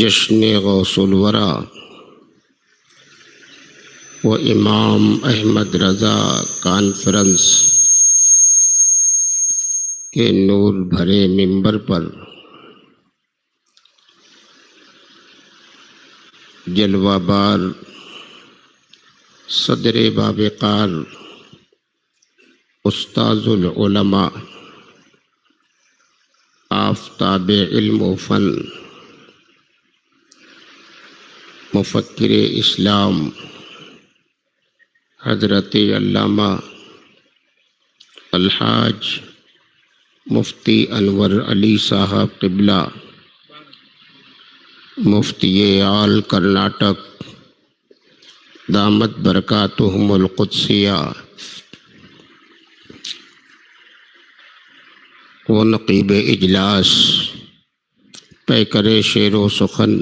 जश्न गौसुल वरा व इमाम अहमद रज़ा कॉन्फ्रेंस के नूर भरे मिंबर पर जलवाबार सदर बावकार उस्ताजुल उलमा आफताब इल्म फ़न मुफक्किर इस्लाम हज़रत अल्लामा अलहाज मुफ्ती अनवर अली साहब क़िबला मुफ्ती आल कर्नाटक दामत बरकातुहुमुल क़ुद्सिया व नक़ीब इजलास पैकर शेर व सुखन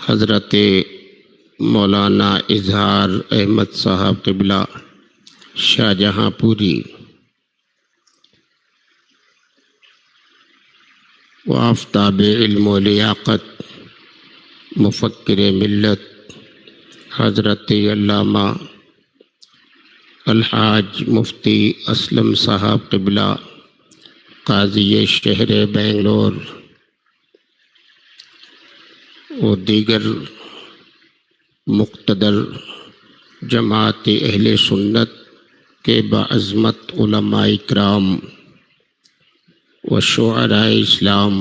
हज़रत मौलाना इजहार अहमद साहब क़िबला शाहजहाँपुरी व आफ़ताब इल्म व लियाक़त मुफ़क्किर मिल्लत हज़रत अल्लामा अलहाज मुफ्ती असलम साहब क़िबला काज़ी शहर बेंगलोर और दीगर मुक़्तदर जमात अहले सुन्नत के बाअज़मत उलमा इकराम व शुअरा इस्लाम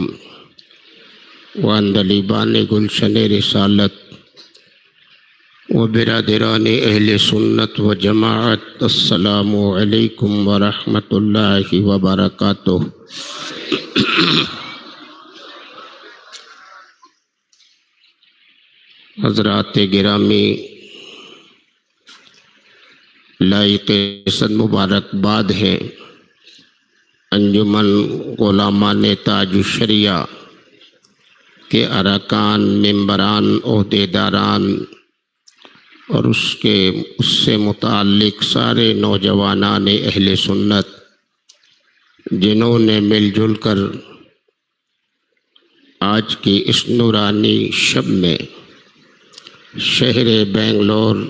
व अंदलीबान गुलशन रिसालत व बिरादरान अहले सुन्नत व जमाअत, अस्सलामु अलैकुम व रहमतुल्लाहि व बरकातुहू। हज़रात गिरामी, लाइक़ सद मुबारकबाद है अंजुमन गुलामान ताजुश्शरिया के अरकान, मेंबरान, ओहदेदारान और उससे मुताल्लिक़ सारे नौजवानान अहले सुन्नत जिन्होंने मिलजुल कर आज की इस नूरानी शब में शहर बेंगलोर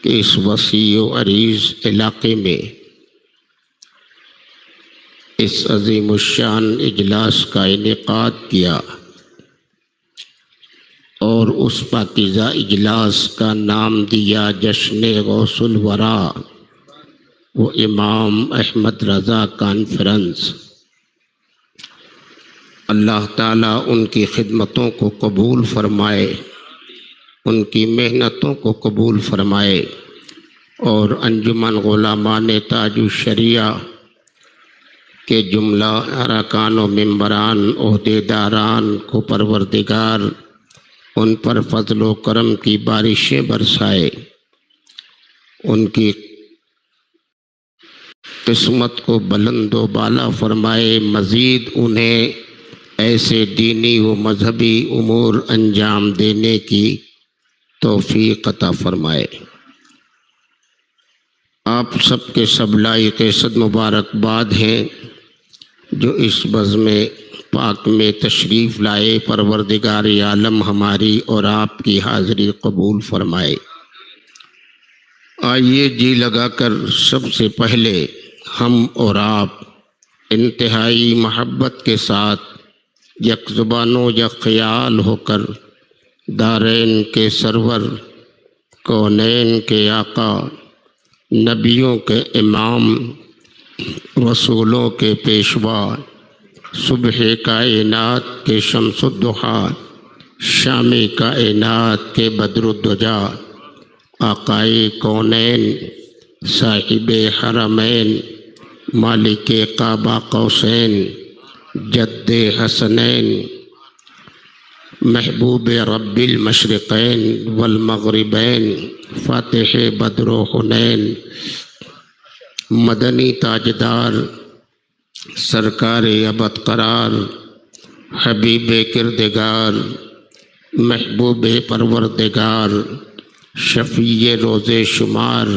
के इस वसी व अरीज़ इलाके में इस अज़ीमुश्शान इजलास का इनेकाद किया और उस पाकीज़ा इजलास का नाम दिया जश्न गौसुल वरा वो इमाम अहमद रज़ा कॉन्फ्रेंस। अल्लाह ताला उनकी खिदमतों को कबूल फरमाए, उनकी मेहनतों को कबूल फरमाए और अंजुमन गुलामान ताजु शरिया के जुमला अरकान व मेंबरान ओहदेदारान को परवरदिगार उन पर फजल व करम की बारिशें बरसाए, उनकी किस्मत को बुलंद व बाला फरमाए, मज़ीद उन्हें ऐसे दीनी व मजहबी उमूर अंजाम देने की तौफीक अता फरमाए। आप सबके सब लायक सद मुबारकबाद हैं जो इस बज़्म पाक में तशरीफ़ लाए। परवरदिगार आलम हमारी और आपकी हाज़िरी कबूल फरमाए। आइए जी लगाकर सबसे पहले हम और आप इंतहाई महब्बत के साथ यकजुबानो यक ख्याल होकर दारैन के सरवर, कौनैन के आका, नबियों के इमाम, रसूलों के पेशवा, सुबह कायनात के शम्सुद्दुहा, शामी कायनात के बद्रुद्दुजा, आकाए कौनैन, साहिबे हरमैन, मालिके काबा कौसैन, जद्दे हसनैन, महबूब रब्बिल मशरिक़ैन वल मग़रिबैन, फ़ातिह बद्र हुनैन, मदनी ताजदार, सरकार अबद करार, हबीब किरदगार, महबूब परवरदिगार, शफ़ी रोज़े शुमार,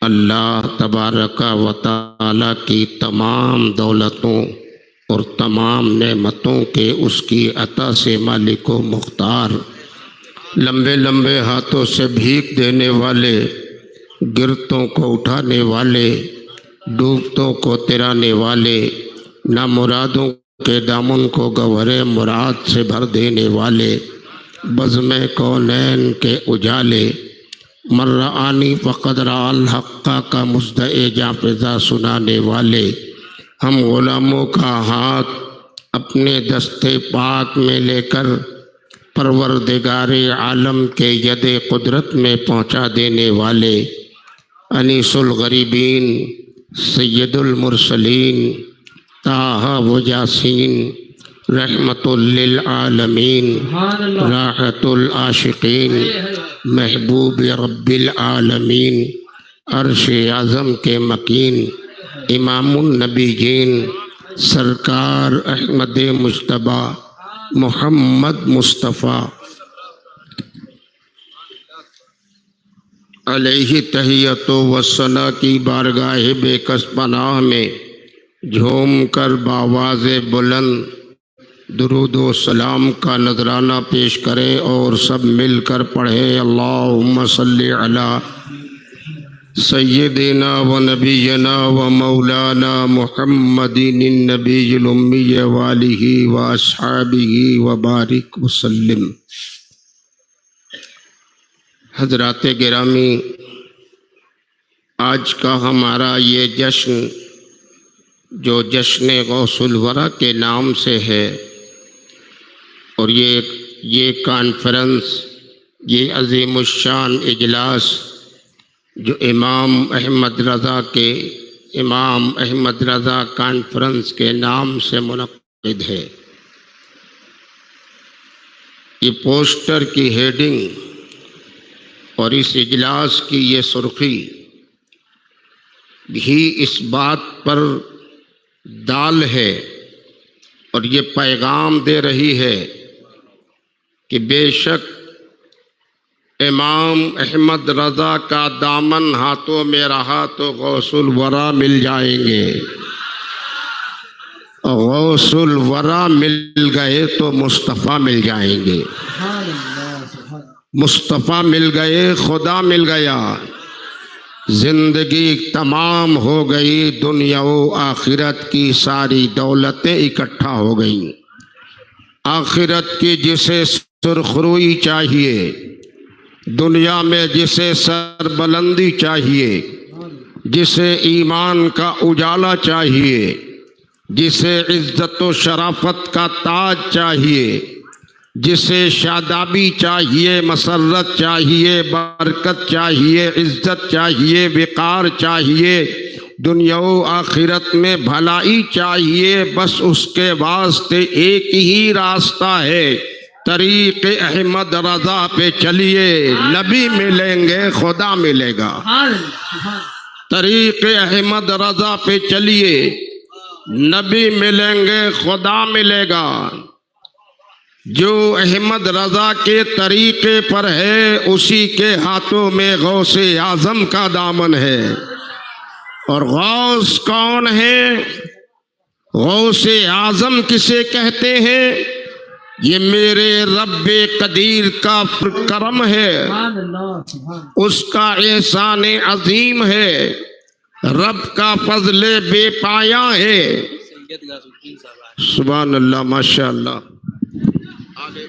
अल्लाह तबारका व तआला की तमाम दौलतों और तमाम नेमतों के उसकी अता से मालिक व मुख्तार, लंबे लंबे हाथों से भीख देने वाले, गिरतों को उठाने वाले, डूबतों को तिराने वाले, नामुरादों के दामन को गहरे मुराद से भर देने वाले, बज़्म कौनैन के उजाले, मर्रानी फ़क़दराल हक़्क़ा का मुज़्दए जाफ़िज़ा सुनाने वाले, हम ग़ुलामों का हाथ अपने दस्ते पाक में लेकर परवरदिगारे आलम के यदे कुदरत में पहुँचा देने वाले, अनीसुल गरीबीन, सैयदुल मुरसलीन, ताहा व यासीन, रहमतुल लिल आलमीन, राहतुल आशिकीन, महबूब रब्बिल आलमीन, अर्श आज़म के मकीन, इमामुन नबीयीन, सरकार अहमद मुज्तबा मोहम्मद मुस्तफ़ा अलैहि तहियतो वस्सना की बारगाह बेकस पनाह में झूम कर बावाज़े बुलंद दुरूद व सलाम का नजराना पेश करें और सब मिलकर पढ़ें। अल्लाहुम्मा सल्ली अला सय्यदिना व नबीना व मौलाना मुहम्मदिन नबील उम्मी व आलिहि व अस्हाबिहि व बारिक वसल्लिम। हज़रात गिरामी, आज का हमारा ये जश्न जो जश्न गौसुल वरा के नाम से है और ये कॉन्फ्रेंस, ये अज़ीमुश्शान इजलास जो इमाम अहमद रज़ा कॉन्फ्रेंस के नाम से मुनक़्क़िद है, ये पोस्टर की हेडिंग और इस इजलास की ये सुर्खी भी इस बात पर दाल है और ये पैगाम दे रही है कि बेशक इमाम अहमद रज़ा का दामन हाथों में रहा तो गौसुल वरा मिल जाएंगे, और गौसुल वरा मिल गए तो मुस्तफ़ा मिल जाएंगे। मुस्तफ़ा मिल गए, खुदा मिल गया, जिंदगी तमाम हो गई, दुनिया व आखिरत की सारी दौलतें इकट्ठा हो गईं। आखिरत की जिसे सुरखरुई चाहिए, दुनिया में जिसे सरबलंदी चाहिए, जिसे ईमान का उजाला चाहिए, जिसे इज्जत व शराफत का ताज चाहिए, जिसे शादाबी चाहिए, मसरत चाहिए, बरकत चाहिए, इज्जत चाहिए, विकार चाहिए, दुनिया व आखिरत में भलाई चाहिए, बस उसके वास्ते एक ही रास्ता है, तरीक़ अहमद रज़ा पे चलिए, नबी मिलेंगे, खुदा मिलेगा। तरीक़ अहमद रज़ा पे चलिए, नबी मिलेंगे, खुदा मिलेगा। जो अहमद रज़ा के तरीक़े पर है, उसी के हाथों में गौसे आज़म का दामन है। और गौस कौन है? गौसे आज़म किसे कहते हैं? ये मेरे रब्बे कदीर का करम है, उसका एहसान अजीम है, रब का फजले बेपाया है। सुभान अल्लाह, माशा अल्लाह,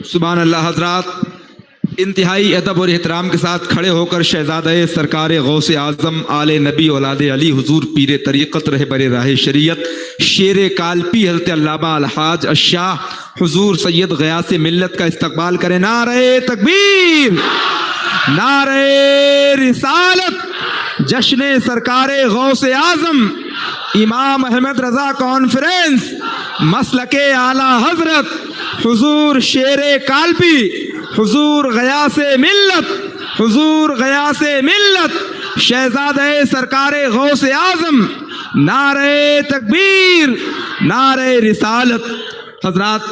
सुभान अल्लाह। हजरात इंतहाई अदब और एहतराम के साथ खड़े होकर शहजादे सरकार गौसे आज़म आले नबी औलादे अली हुजूर पीर तरीक़त रहबर राह शरीयत शेर कालपी हज़रत अल्लामा अलहाज अशाह हुजूर सैयद ग़यास मिल्लत का इस्तकबाल करें। नारे तकबीर, नारे रिसालत, जश्न सरकार गौसे आज़म इमाम अहमद रज़ा कॉन्फ्रेंस मसलके आला हजरत हुजूर शेरे कालपी हुजूर ग़यासे मिल्लत, हुजूर ग़यासे मिल्लत शहज़ादे सरकारे गौसे आज़म, नारे तकबीर, नारे रिसालत। हजरात,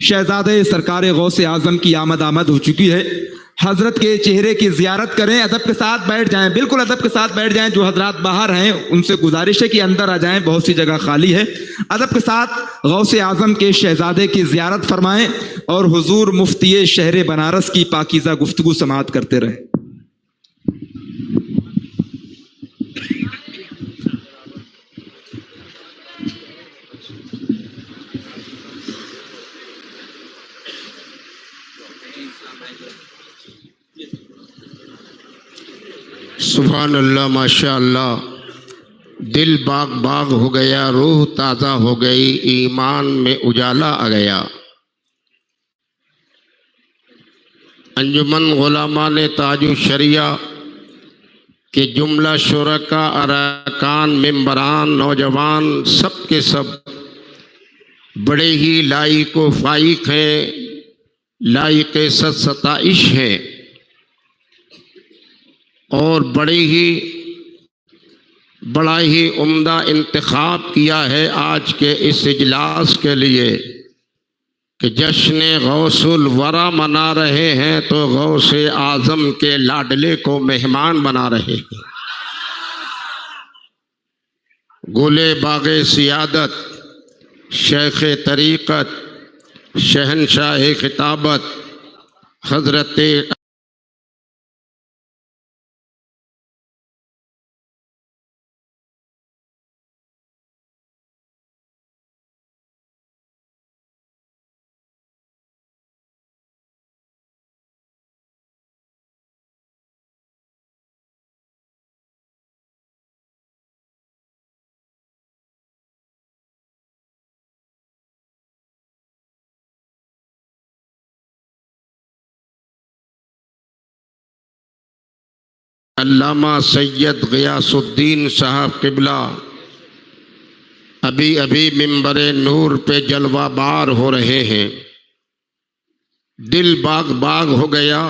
शहज़ादे सरकारे गौसे आज़म की आमद हो चुकी है। हजरत के चेहरे की ज़ियारत करें, अदब के साथ बैठ जाएं, बिल्कुल अदब के साथ बैठ जाएं। जो हजरात बाहर हैं उनसे गुजारिश है कि अंदर आ जाएं, बहुत सी जगह खाली है। अदब के साथ गौसे आज़म के शहज़ादे की ज़ियारत फरमाएं और हुजूर मुफ्ती शहर बनारस की पाकीज़ा गुफ्तगू समाअत करते रहें। सुभान अल्लाह, माशा अल्लाह। दिल बाग बाग हो गया, रूह ताज़ा हो गई, ईमान में उजाला आ गया। अंजुमन गुलामान ताजु शरिया के जुमला शुरका, अरकान, मेंबरान, नौजवान सब के सब बड़े ही लाइक व फाइक हैं, लाइक सताइश हैं, और बड़ा ही उम्दा इंतखाब किया है आज के इस इजलास के लिए कि जश्न गौसुल वरा मना रहे हैं तो गौसे आज़म के लाडले को मेहमान बना रहे हैं। गुले बागे सियादत, शेख तरीक़त, शहनशाह खिताबत हज़रत अल्लामा सैयद ग़ियासुद्दीन साहब क़िबला अभी अभी मिंबर नूर पे जलवा बार हो रहे हैं। दिल बाग बाग हो गया।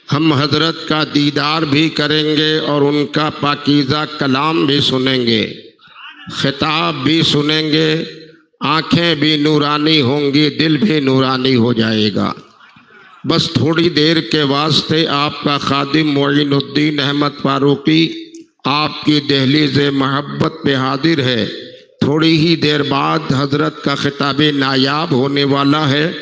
हम हजरत का दीदार भी करेंगे और उनका पाकीज़ा कलाम भी सुनेंगे, खिताब भी सुनेंगे, आँखें भी नूरानी होंगी, दिल भी नूरानी हो जाएगा। बस थोड़ी देर के वास्ते आपका खादिम मोइनुद्दीन अहमद फारूकी आपकी दहलीज़ मोहब्बत पे हाजिर है। थोड़ी ही देर बाद हजरत का खिताब नायाब होने वाला है।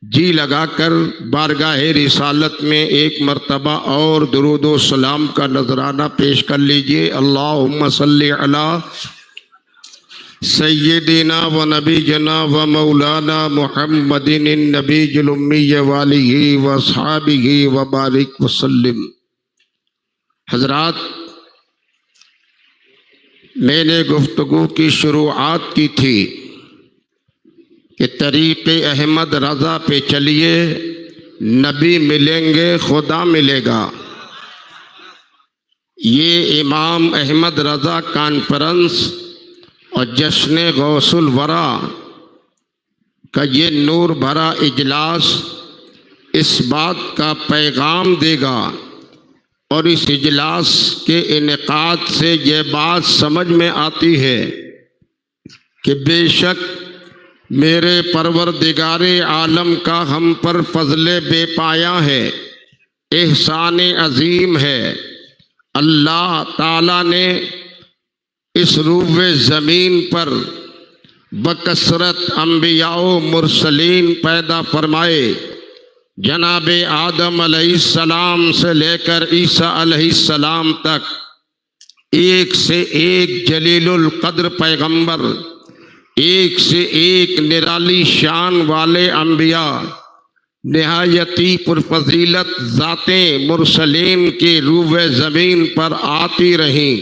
जी लगाकर बारगाह रिसालत में एक मर्तबा और दुरूद व सलाम का नजराना पेश कर लीजिए। अल्लाहुम्मा सल्ली अला सय्यदिना व नबीजना व मौलाना मुहम्मदिन नबीजुल उम्मी वालिही व अस्हाबिही व बारिक वसल्लिम। हजरात, मैंने गुफ्तगू की शुरुआत की थी कि तरीक़े अहमद रज़ा पे चलिए, नबी मिलेंगे, खुदा मिलेगा। ये इमाम अहमद रज़ा कॉन्फ्रेंस और जश्न गौसुल वरा का ये नूर भरा इजलास इस बात का पैगाम देगा और इस इजलास के इनेकाद से ये बात समझ में आती है कि बेशक मेरे परवरदिगारे आलम का हम पर फजले बेपाया है, एहसान अजीम है। अल्लाह ताला ने इस रूबे ज़मीन पर बकसरत अम्बियाओ मुरसलीन पैदा फरमाए। जनाब आदम अलैहिस्सलाम से लेकर ईसा अलैहिस्सलाम तक एक से एक जलीलुल कद्र पैगंबर, एक से एक निराली शान वाले अम्बिया, निहायती पुरफजीलत ज़ातें मुरसलीन की रूबे ज़मीन पर आती रहीं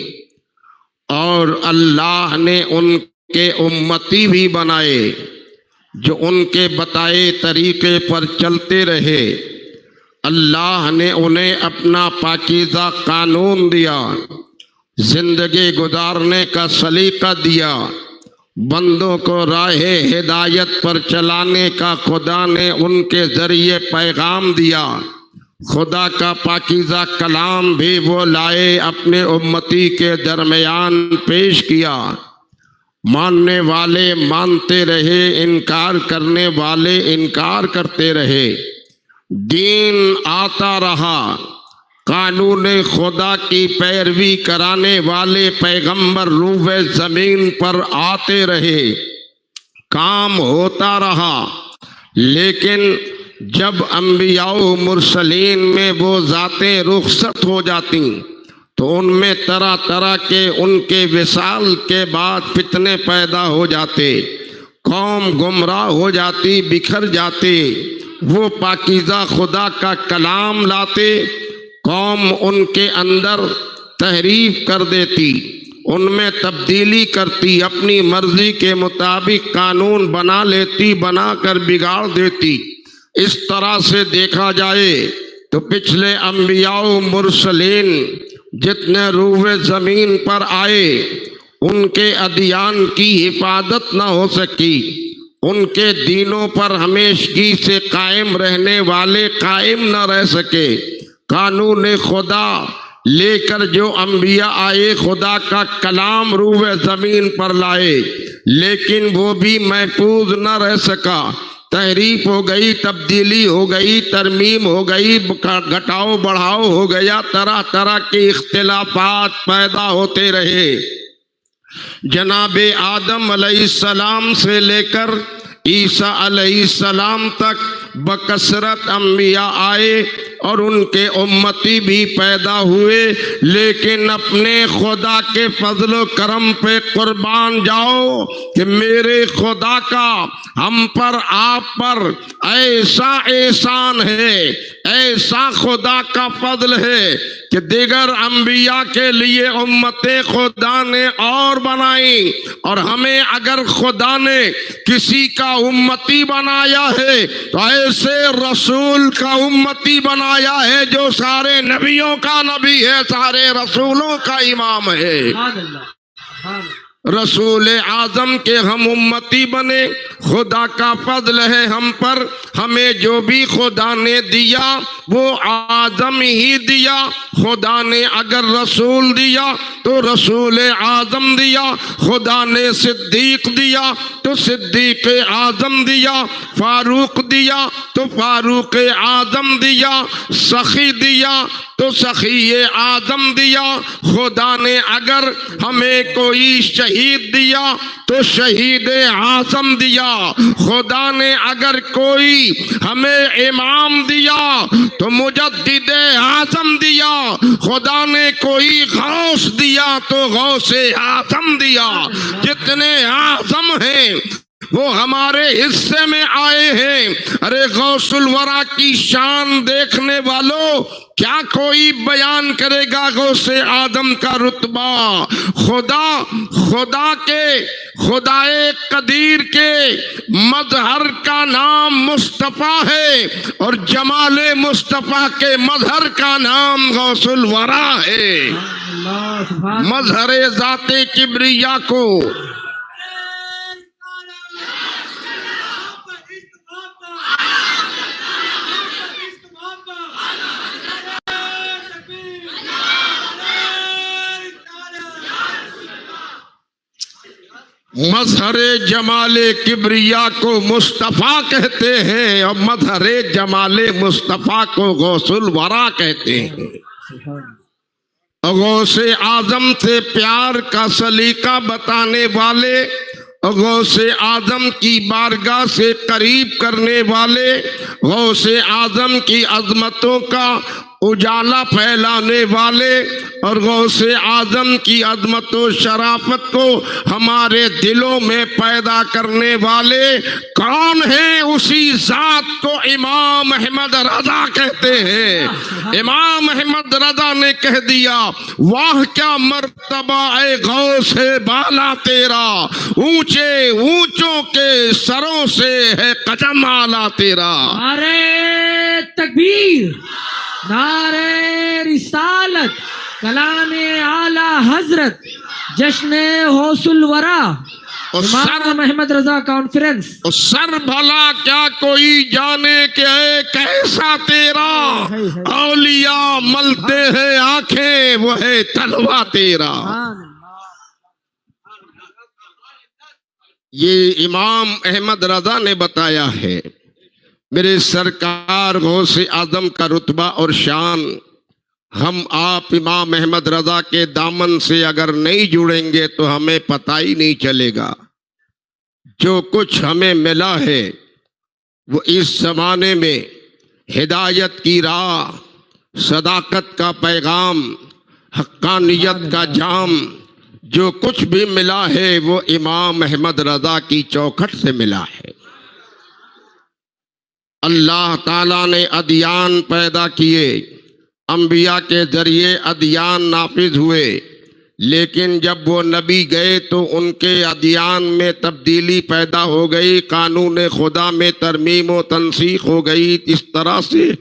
और अल्लाह ने उनके उम्मती भी बनाए जो उनके बताए तरीके पर चलते रहे। अल्लाह ने उन्हें अपना पाकीज़ा कानून दिया, जिंदगी गुजारने का सलीका दिया, बंदों को राहे हिदायत पर चलाने का खुदा ने उनके जरिए पैगाम दिया। खुदा का पाकीज़ा कलाम भी वो लाए, अपने उम्मती के दरमियान पेश किया। मानने वाले मानते रहे, इनकार करने वाले इनकार करते रहे। दीन आता रहा, कानून खुदा की पैरवी कराने वाले पैगंबर रूबे ज़मीन पर आते रहे, काम होता रहा। लेकिन जब अम्बियाओ मुरसलीन में वो ज़ातें रुखसत हो जाती तो उनमें तरह तरह के उनके विसाल के बाद फितने पैदा हो जाते, कौम गुमराह हो जाती, बिखर जाते। वो पाकीज़ा खुदा का कलाम लाते, कौम उनके अंदर तहरीफ कर देती, उनमें तब्दीली करती, अपनी मर्जी के मुताबिक कानून बना लेती, बनाकर बिगाड़ देती। इस तरह से देखा जाए तो पिछले अम्बियाओ मुरसलीन जितने रूबे ज़मीन पर आए उनके अदियान की हिफाजत न हो सकी, उनके दीनों पर हमेशगी से कायम रहने वाले कायम न रह सके। कानून खुदा लेकर जो अम्बिया आए, खुदा का कलाम रूबे ज़मीन पर लाए, लेकिन वो भी महफूज न रह सका। तहरीफ हो गई, तब्दीली हो गई, तरमीम हो गई, घटाओ बढ़ाओ हो गया, तरह तरह के इख्तिलाफात पैदा होते रहे। जनाबे आदम अलैहिस्सलाम से लेकर ईसा अलैहिस्सलाम तक बकसरत अम्बिया आए और उनके उम्मती भी पैदा हुए, लेकिन अपने खुदा के फजल करम पे कुर्बान जाओ कि मेरे खुदा का हम पर आप पर ऐसा एहसान है, ऐसा खुदा का फजल है कि दिगर अंबिया के लिए उम्मते खुदा ने और बनाई, और हमें अगर खुदा ने किसी का उम्मती बनाया है तो ऐसे रसूल का उम्मती बनाया है जो सारे नबियों का नबी है, सारे रसूलों का इमाम है। रसूल आजम के हम उम्मती बने, खुदा का फजल है हम पर। हमें जो भी खुदा ने दिया वो आदम ही दिया। खुदा ने अगर रसूल दिया तो रसूल आजम दिया, खुदा ने सिद्दीक दिया तो सिद्दीक आजम दिया, फारूक दिया तो फारूक आजम दिया, सखी दिया तो सखी आजम दिया। खुदा ने अगर हमें कोई शहीद दिया तो शहीद आजम दिया। खुदा ने अगर कोई हमें इमाम दिया तो मुजद्दिद आजम दिया। खुदा ने कोई गौस दिया तो गौसे आजम दिया। जितने आजम हैं वो हमारे हिस्से में आए हैं। अरे गौसुल वरा की शान देखने वालों, क्या कोई बयान करेगा गौसे आदम का रुतबा? खुदाए कदीर के मजहर का नाम मुस्तफा है और जमाले मुस्तफा के मजहर का नाम गौसुल वरा है। मजहर जाते किबरिया को मजहरे जमाले किबरिया को मुस्तफ़ा कहते हैं और मजहरे जमाले मुस्तफ़ा को गौसुल वरा कहते हैं। गौसे आजम से प्यार का सलीका बताने वाले, गौसे आजम की बारगाह से करीब करने वाले, गौसे आजम की अजमतों का उजाला फैलाने वाले और गौसे आजम की अजमत व शराफत को हमारे दिलों में पैदा करने वाले कौन है? उसी जात को इमाम अहमद रजा कहते हैं। इमाम अहमद रजा ने कह दिया, वाह क्या मर्तबा ए गौस है बाला तेरा, ऊंचे ऊंचों के सरों से है कदम आला तेरा। नारे तकबीर, नारे रिसालत, कलामे आला हजरत, जश्न गौसुल वरा, इमाम अहमद रजा कॉन्फ्रेंस। सर भला क्या कोई जाने के कैसा तेरा, औलिया मलते हैं आंखें वो है तलवा तेरा। ये इमाम अहमद रजा ने बताया है। मेरे सरकार गौसे आजम का रुतबा और शान हम आप इमाम अहमद रजा के दामन से अगर नहीं जुड़ेंगे तो हमें पता ही नहीं चलेगा। जो कुछ हमें मिला है वो इस जमाने में हिदायत की राह, सदाकत का पैगाम, हक्कानियत का जाम, जो कुछ भी मिला है वो इमाम अहमद रजा की चौखट से मिला है। अल्लाह ताला ने अदियान पैदा किए, अंबिया के जरिए अदियान नाफिज हुए, लेकिन जब वो नबी गए तो उनके अदियान में तब्दीली पैदा हो गई, कानून खुदा में तरमीम व तनसीख हो गई। इस तरह से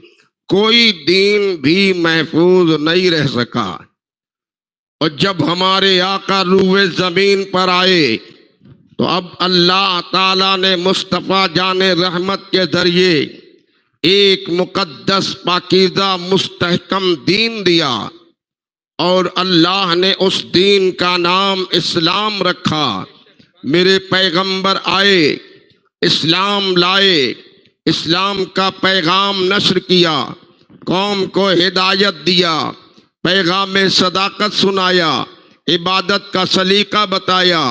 कोई दीन भी महफूज नहीं रह सका। और जब हमारे आका रूए ज़मीन पर आए तो अब अल्लाह ताला ने मुस्तफ़ा जाने रहमत के जरिए एक मुकद्दस पाकीज़ा मुस्तहकम दीन दिया और अल्लाह ने उस दीन का नाम इस्लाम रखा। मेरे पैगंबर आए, इस्लाम लाए, इस्लाम का पैगाम नश्र किया, कौम को हिदायत दिया, पैगाम सदाकत सुनाया, इबादत का सलीका बताया,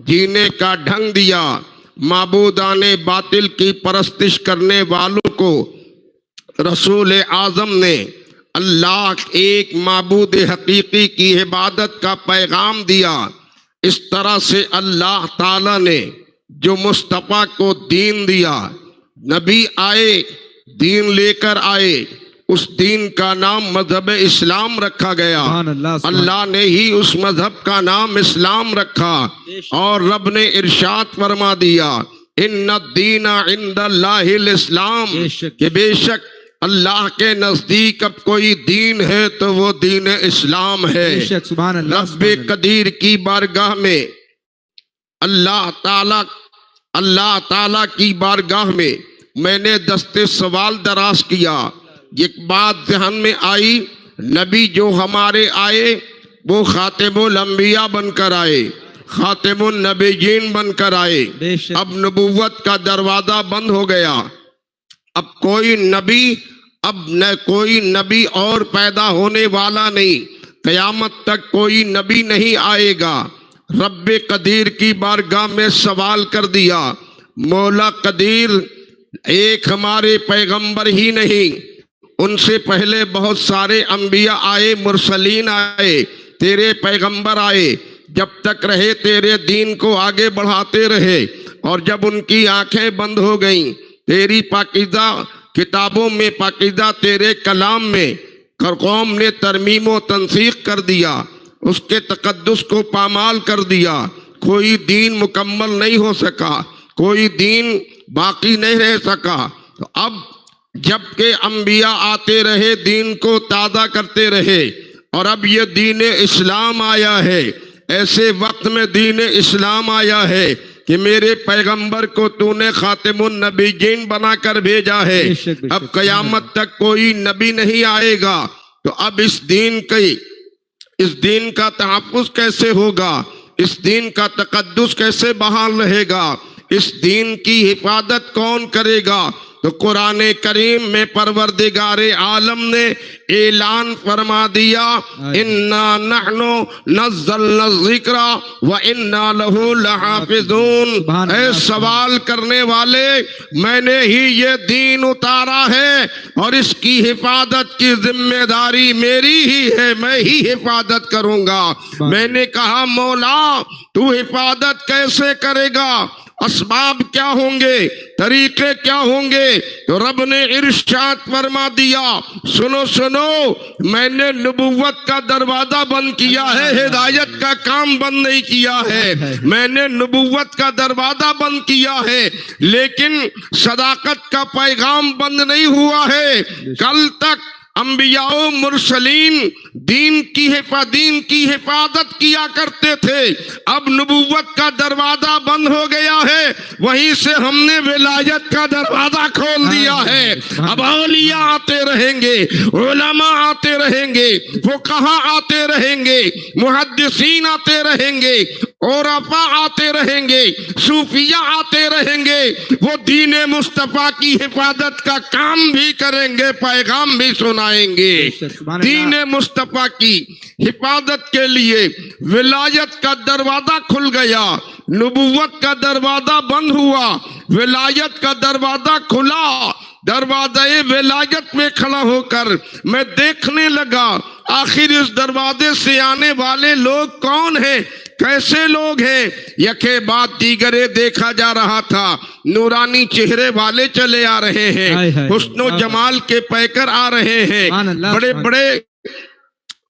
जीने का ढंग दिया। माबूदाने बातिल की परस्तिश करने वालों को रसूल आजम ने अल्लाह एक माबूद हकीकी की इबादत का पैगाम दिया। इस तरह से अल्लाह ताला ने जो मुस्तफ़ा को दीन दिया, नबी आए, दीन लेकर आए, उस दीन का नाम मजहब इस्लाम रखा गया। अल्लाह ने ही उस मजहब का नाम इस्लाम रखा और रब ने इरशाद फरमा दिया, इन्ना दीना इंदल्लाहिल इस्लाम, कि बेशक अल्लाह के नजदीक अब कोई दीन है तो वो दीन इस्लाम है। रब्बे कदीर की बारगाह में अल्लाह ताला की बारगाह में मैंने दस्ते सवाल दराज किया। एक बात ध्यान में आई, नबी जो हमारे आए वो खातिमुल अंबिया बनकर आए, खातिमुन नबीयीन बनकर आए। अब नबूवत का दरवाजा बंद हो गया। अब कोई नबी और पैदा होने वाला नहीं, कयामत तक कोई नबी नहीं आएगा। रब्बे कदीर की बारगाह में सवाल कर दिया, मौला कदीर एक हमारे पैगंबर ही नहीं, उनसे पहले बहुत सारे अंबिया आए, मुरसलीन आए, तेरे पैगंबर आए, जब तक रहे तेरे दीन को आगे बढ़ाते रहे। और जब उनकी आंखें बंद हो गईं, तेरी पाकीज़ा किताबों में, पाकीज़ा तेरे कलाम में कौम ने तरमीम व तंसीख कर दिया, उसके तकद्दुस को पामाल कर दिया। कोई दीन मुकम्मल नहीं हो सका, कोई दीन बाकी नहीं रह सका। तो अब जबकि अंबिया आते रहे, दीन को ताज़ा करते रहे, और अब ये दीन इस्लाम आया है। ऐसे वक्त में दीन इस्लाम आया है कि मेरे पैगंबर को तूने खातिमुन नबीयीन बनाकर भेजा है। अब कयामत तक कोई नबी नहीं आएगा। तो अब इस दीन का तहफ़्फ़ुज़ कैसे होगा? इस दीन का तक़द्दुस कैसे बहाल रहेगा? इस दीन की हिफाजत कौन करेगा? तो कुरान करीम में परवरदिगारे आलम ने ऐलान फरमा दिया, इन्ना नहनु नज़्ज़लना ज़िक्रा व इन्ना लहू लहाफ़िज़ून। ऐ सवाल करने वाले, मैंने ही ये दीन उतारा है और इसकी हिफाजत की जिम्मेदारी मेरी ही है, मैं ही हिफाजत करूंगा। मैंने कहा, मौला तू हिफाजत कैसे करेगा? असबाब क्या होंगे, तरीके क्या होंगे? तो रब ने इरशाद फरमा दिया, सुनो सुनो, मैंने नबुव्वत का दरवाजा बंद किया है, हिदायत का काम बंद नहीं किया है। मैंने नबुव्वत का दरवाजा बंद किया है, लेकिन सदाकत का पैगाम बंद नहीं हुआ है। कल तक अंबियाओ मुरसलीन दीन की हिफाजत किया करते थे, अब नबुव्वत का दरवाजा बंद हो गया है, वहीं से हमने विलायत का दरवाजा खोल दिया है। अब औलिया आते रहेंगे, उलमा आते रहेंगे, फुक़हा आते रहेंगे, मुहद्दिसीन आते रहेंगे, औरफा आते रहेंगे, सूफिया आते रहेंगे। वो दीन मुस्तफ़ा की हिफाजत का काम भी करेंगे, पैगाम भी सुनाएंगे। दीन मुस्तफ़ा की हिफाजत के लिए विलायत का दरवाजा खुल गया, नबुव्वत का दरवाजा बंद हुआ, विलायत का दरवाजा खुला। दरवाज़े विलायत में खड़ा होकर मैं देखने लगा, आखिर इस दरवाजे से आने वाले लोग कौन हैं, कैसे लोग हैं। यके बाद दीगरे देखा जा रहा था, नूरानी चेहरे वाले चले आ रहे हैं, हुस्नो जमाल के पैकर आ रहे हैं, बड़े बड़े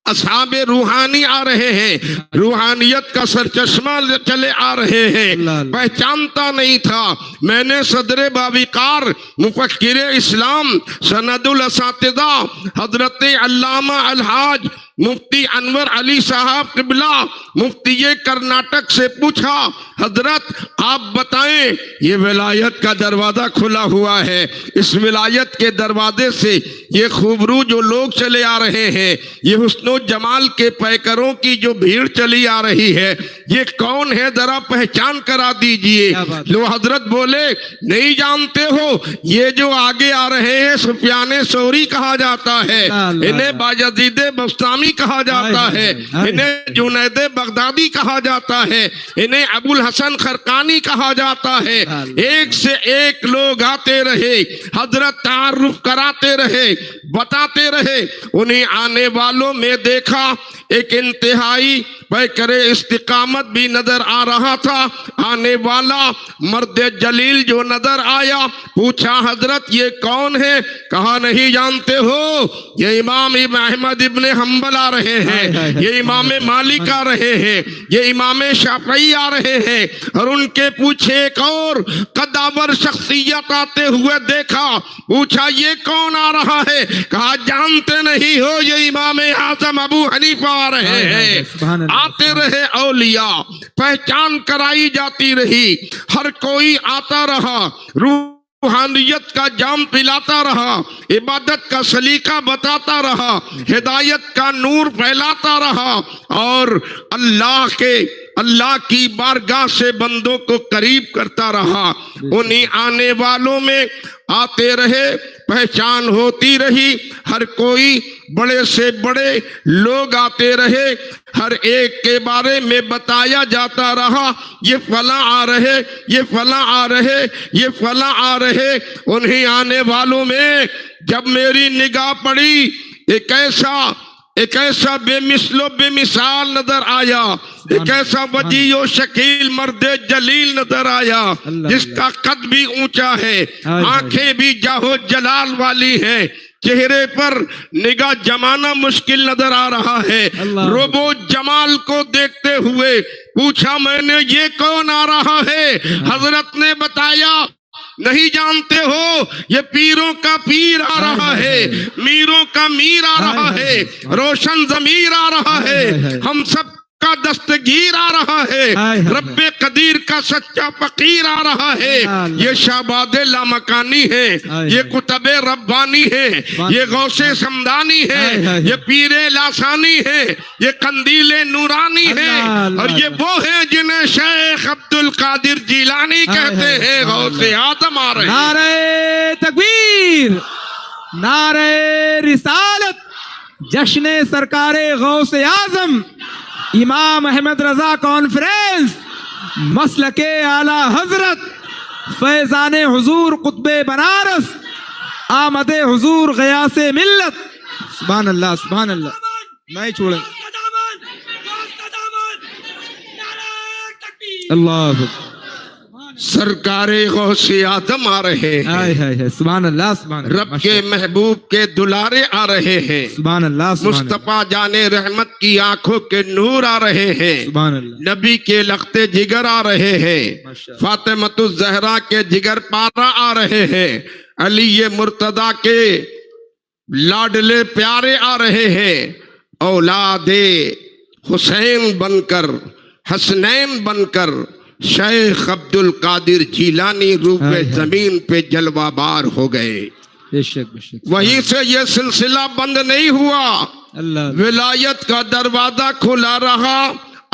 असहाबे रूहानी आ रहे हैं, रूहानियत का सरचश्मा चले आ रहे हैं। पहचानता नहीं था। मैंने सदरे बाविकार मुफक्किर इस्लाम सनदुल असातिज़ा हजरत अल्लामा अलहाज मुफ्ती अनवर अली साहब किबला मुफ्ती कर्नाटक से पूछा, हजरत आप बताएं, ये विलायत का दरवाजा खुला हुआ है, इस विलायत के दरवाजे से ये खूबरू जो लोग चले आ रहे हैं, ये हुस्नो जमाल के पैकरों की जो भीड़ चली आ रही है, ये कौन है, जरा पहचान करा दीजिए। लो हजरत बोले, नहीं जानते हो, ये जो आगे आ रहे हैं सुफियाने सौरी कहा जाता है, इन्हें बायजीद बस्तामी कहा जाता है, इन्हें जुनैद बगदादी कहा जाता है, इन्हें अबुल हसन खरकानी कहा जाता है। एक से एक लोग आते रहे, हजरत तारुफ कराते रहे, बताते रहे। उन्हें आने वालों में देखा एक इंतहाई पैकरे इस्तिकामत भी नजर आ रहा था। आने वाला मर्द जलील जो नजर आया, पूछा, हजरत ये कौन है? कहा, नहीं जानते हो, ये इमाम अहमद इब्ने हम्बल आ रहे हैं, ये इमाम मालिक आ रहे हैं, ये इमाम शाफई आ रहे हैं। और उनके पूछे एक और कदावर शख्सियत आते हुए देखा, पूछा, ये कौन आ रहा है? कहा, जानते नहीं हो, ये इमाम आज़म अबू हनीफा आ रहे हैं। आते रहे औलिया, पहचान कराई जाती रही, हर कोई आता रहा। रूहानियत का जाम पिलाता रहा, इबादत का सलीका बताता रहा, हिदायत का नूर फैलाता रहा और अल्लाह की बारगाह से बंदों को करीब करता रहा। उन्हीं आने वालों में आते रहे, पहचान होती रही, हर कोई बड़े से बड़े लोग आते रहे, हर एक के बारे में बताया जाता रहा, ये फला आ रहे, ये फला आ रहे, ये फला आ रहे। उन्हीं आने वालों में जब मेरी निगाह पड़ी, एक ऐसा बेमिसलो बेमिसाल नजर आया, एक ऐसा वजीओ शकील मर्दे जलील नजर आया जिसका कद भी ऊंचा है, आंखें भी जाहो जलाल वाली है, चेहरे पर निगाह जमाना मुश्किल नजर आ रहा है। रोबो जमाल को देखते हुए पूछा मैंने, ये कौन आ रहा है? हजरत ने बताया, नहीं जानते हो, ये पीरों का पीर आ रहा है, मीरों का मीर आ रहा है, रोशन जमीर आ रहा है, हम सब का दस्तगीर आ रहा है, रब्बे कदीर का सच्चा फकीर आ रहा है। ये शाहबादे लामकानी है, ये कुतबे रब्बानी है, ये गौसे समदानी है, ये पीरे लासानी है, ये कंदीले नूरानी है, और ये वो है जिन्हें शेख अब्दुल कादिर जिलानी कहते हैं। गौसे आजम आ रहे हैं। नारे तकबीर, नारे रिसालत, जश्न सरकारे गौसे आजम इमाम अहमद रजा कॉन्फ्रेंस, मसलके आला हजरत फैजाने हुजूर कुतबे बनारस, आमदे हुजूर गयासे मिल्लत। सुभान अल्लाह, सुभान अल्लाह, नहीं छोड़े। अल्लाह, सरकारे गौसे आदम आ रहे हैं। सुभान अल्लाह, सुभान अल्लाह। रब के महबूब के दुलारे आ रहे हैं। सुभान अल्लाह, मुस्तफा जाने रहमत की आंखों के नूर आ रहे हैं। सुभान अल्लाह। नबी के लखते जिगर आ रहे हैं। फातिमतुज ज़हरा के जिगर पारा आ रहे हैं। अली मुर्तदा के लाडले प्यारे आ रहे हैं। औलादे हुसैन बनकर, हसनैन बनकर शेख अब्दुल कादिर जिलानी रूपे जमीन पे जलवाबार हो गए। वहीं से ये सिलसिला बंद नहीं हुआ, विलायत का दरवाजा खुला रहा,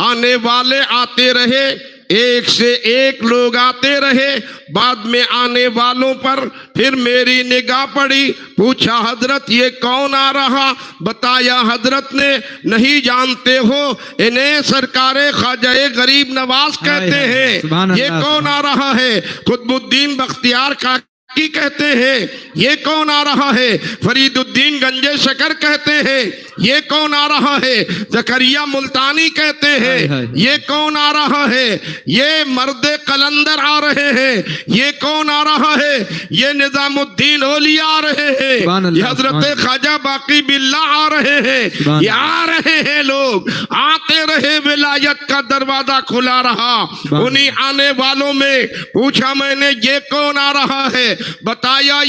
आने वाले आते रहे, एक से एक लोग आते रहे। बाद में आने वालों पर फिर मेरी निगाह पड़ी, पूछा हजरत ये कौन आ रहा? बताया हजरत ने, नहीं जानते हो, इन्हें सरकारे ख्वाजा गरीब नवाज कहते हैं। ये कौन आ रहा है? कुतुबुद्दीन बख्तियार का की कहते हैं। ये कौन आ रहा है? फरीदुद्दीन गंजे शकर कहते हैं। ये कौन आ रहा है? जकरिया मुल्तानी कहते हैं। ये कौन आ रहा है? ये मर्दे कलंदर आ रहे हैं। ये कौन आ रहा है? ये निजामुद्दीन ओलिया आ रहे हैं। ये हजरत ख्वाजा बाकी बिल्ला आ रहे हैं। ये आ रहे हैं लोग, आते रहे, विलायत का दरवाजा खुला रहा। उन्हीं आने वालों में पूछा मैंने, ये कौन आ रहा है? बताया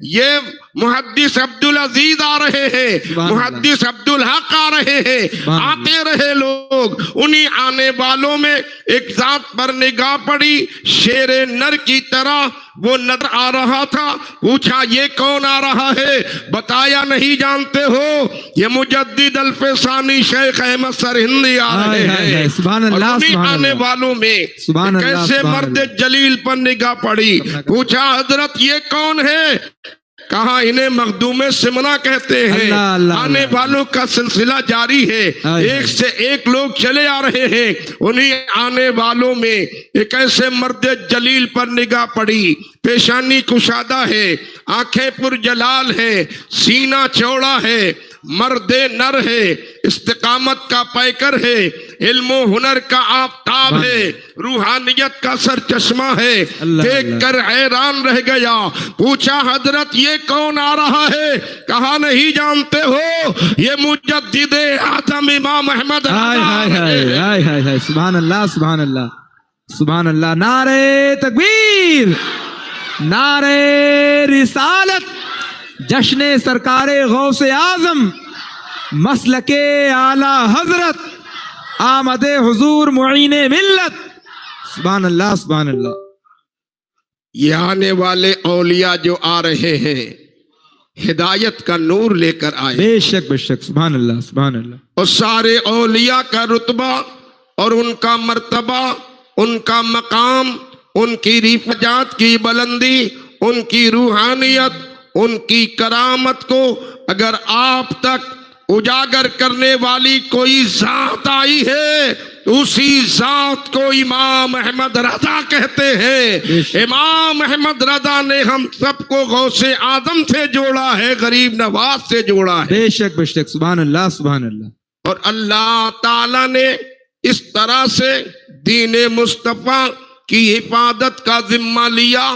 ये मुहद्दिस अब्दुल अजीज आ रहे हैं, मुहद्दिस अब्दुल हक आ रहे हैं। आते रहे लोग। उन्हीं आने वालों में एक जात पर निगाह पड़ी, शेरे नर की तरह वो नजर आ रहा था। पूछा ये कौन आ रहा है? बताया नहीं जानते हो, ये मुजद्दिद अल्फसानी शेख अहमद सरहिंदी आ रहे हैं। सुभान अल्लाह। उन्हीं आने वालों में कैसे मर्द जलील पर निगाह पड़ी। पूछा हजरत ये कौन है? कहा इन्हें मखदूमे सिमना कहते हैं। आने वालों का सिलसिला जारी है, एक से एक लोग चले आ रहे हैं। उन्हीं आने वालों में एक ऐसे मर्द जलील पर निगाह पड़ी, पेशानी कुशादा है, आंखें पुरजलाल है, सीना चौड़ा है, मर्दे नर है, इस्तिकामत का पैकर है, इल्मो हुनर का आफताब है, रूहानियत का सर चश्मा है। देख कर हैरान रह गया। पूछा हजरत ये कौन आ रहा है? कहा नहीं जानते हो, ये मुजद्दिद आजम इमाम अहमद। सुभान अल्लाह, सुभान अल्लाह, सुभान अल्लाह। नारे तकबीर, नारे रिसालत, जश्न सरकारे गौसे आजम, मसलके आला हजरत, आमदे हुजूर मुईने मिल्लत। सुभान अल्लाह, सुभान अल्लाह। ये आने वाले औलिया जो आ रहे हैं हिदायत का नूर लेकर आए। बेशक बेशक, सुभान अल्लाह सुभान अल्लाह। और सारे औलिया का रुतबा और उनका मर्तबा, उनका मकाम, उनकी रिफजात की बुलंदी, उनकी रूहानियत, उनकी करामत को अगर आप तक उजागर करने वाली कोई जात आई है तो उसी जात को इमाम अहमद रजा कहते हैं। इमाम अहमद रजा ने हम सबको गौसे आदम से जोड़ा है, गरीब नवाज से जोड़ा है। बेशक बेशक, सुभान अल्लाह सुभान अल्लाह। और अल्लाह ताला ने इस तरह से दीन मुस्तफा की हिफाजत का जिम्मा लिया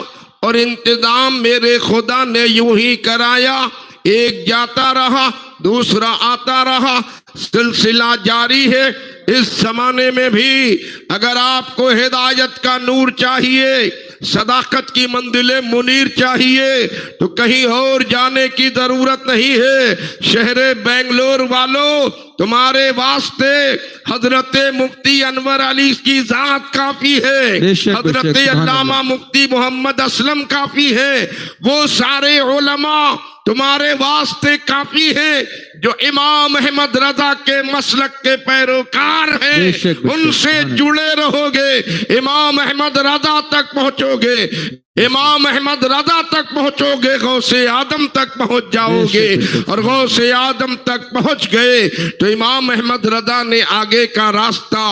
और इंतजाम मेरे खुदा ने यूं ही कराया। एक जाता रहा, दूसरा आता रहा, सिलसिला जारी है। इस जमाने में भी अगर आपको हिदायत का नूर चाहिए, सदाकत की मंजिले मुनीर चाहिए तो कहीं और जाने की जरूरत नहीं है। शहरे बेंगलोर वालों, तुम्हारे वास्ते हजरत मुफ्ती अनवर अली की जात काफी है, हजरत अल्लामा मुफ्ती मोहम्मद असलम काफी है। वो सारे उलमा तुम्हारे वास्ते काफी है जो इमाम अहमद रजा के मसलक के पैरोकार हैं। उनसे जुड़े रहोगे, इमाम अहमद रजा तक पहुंचोगे, इमाम अहमद रजा तक पहुंचोगे, गौसे आदम तक पहुंच जाओगे। और गौसे आदम तक पहुंच गए तो इमाम अहमद रजा ने आगे का रास्ता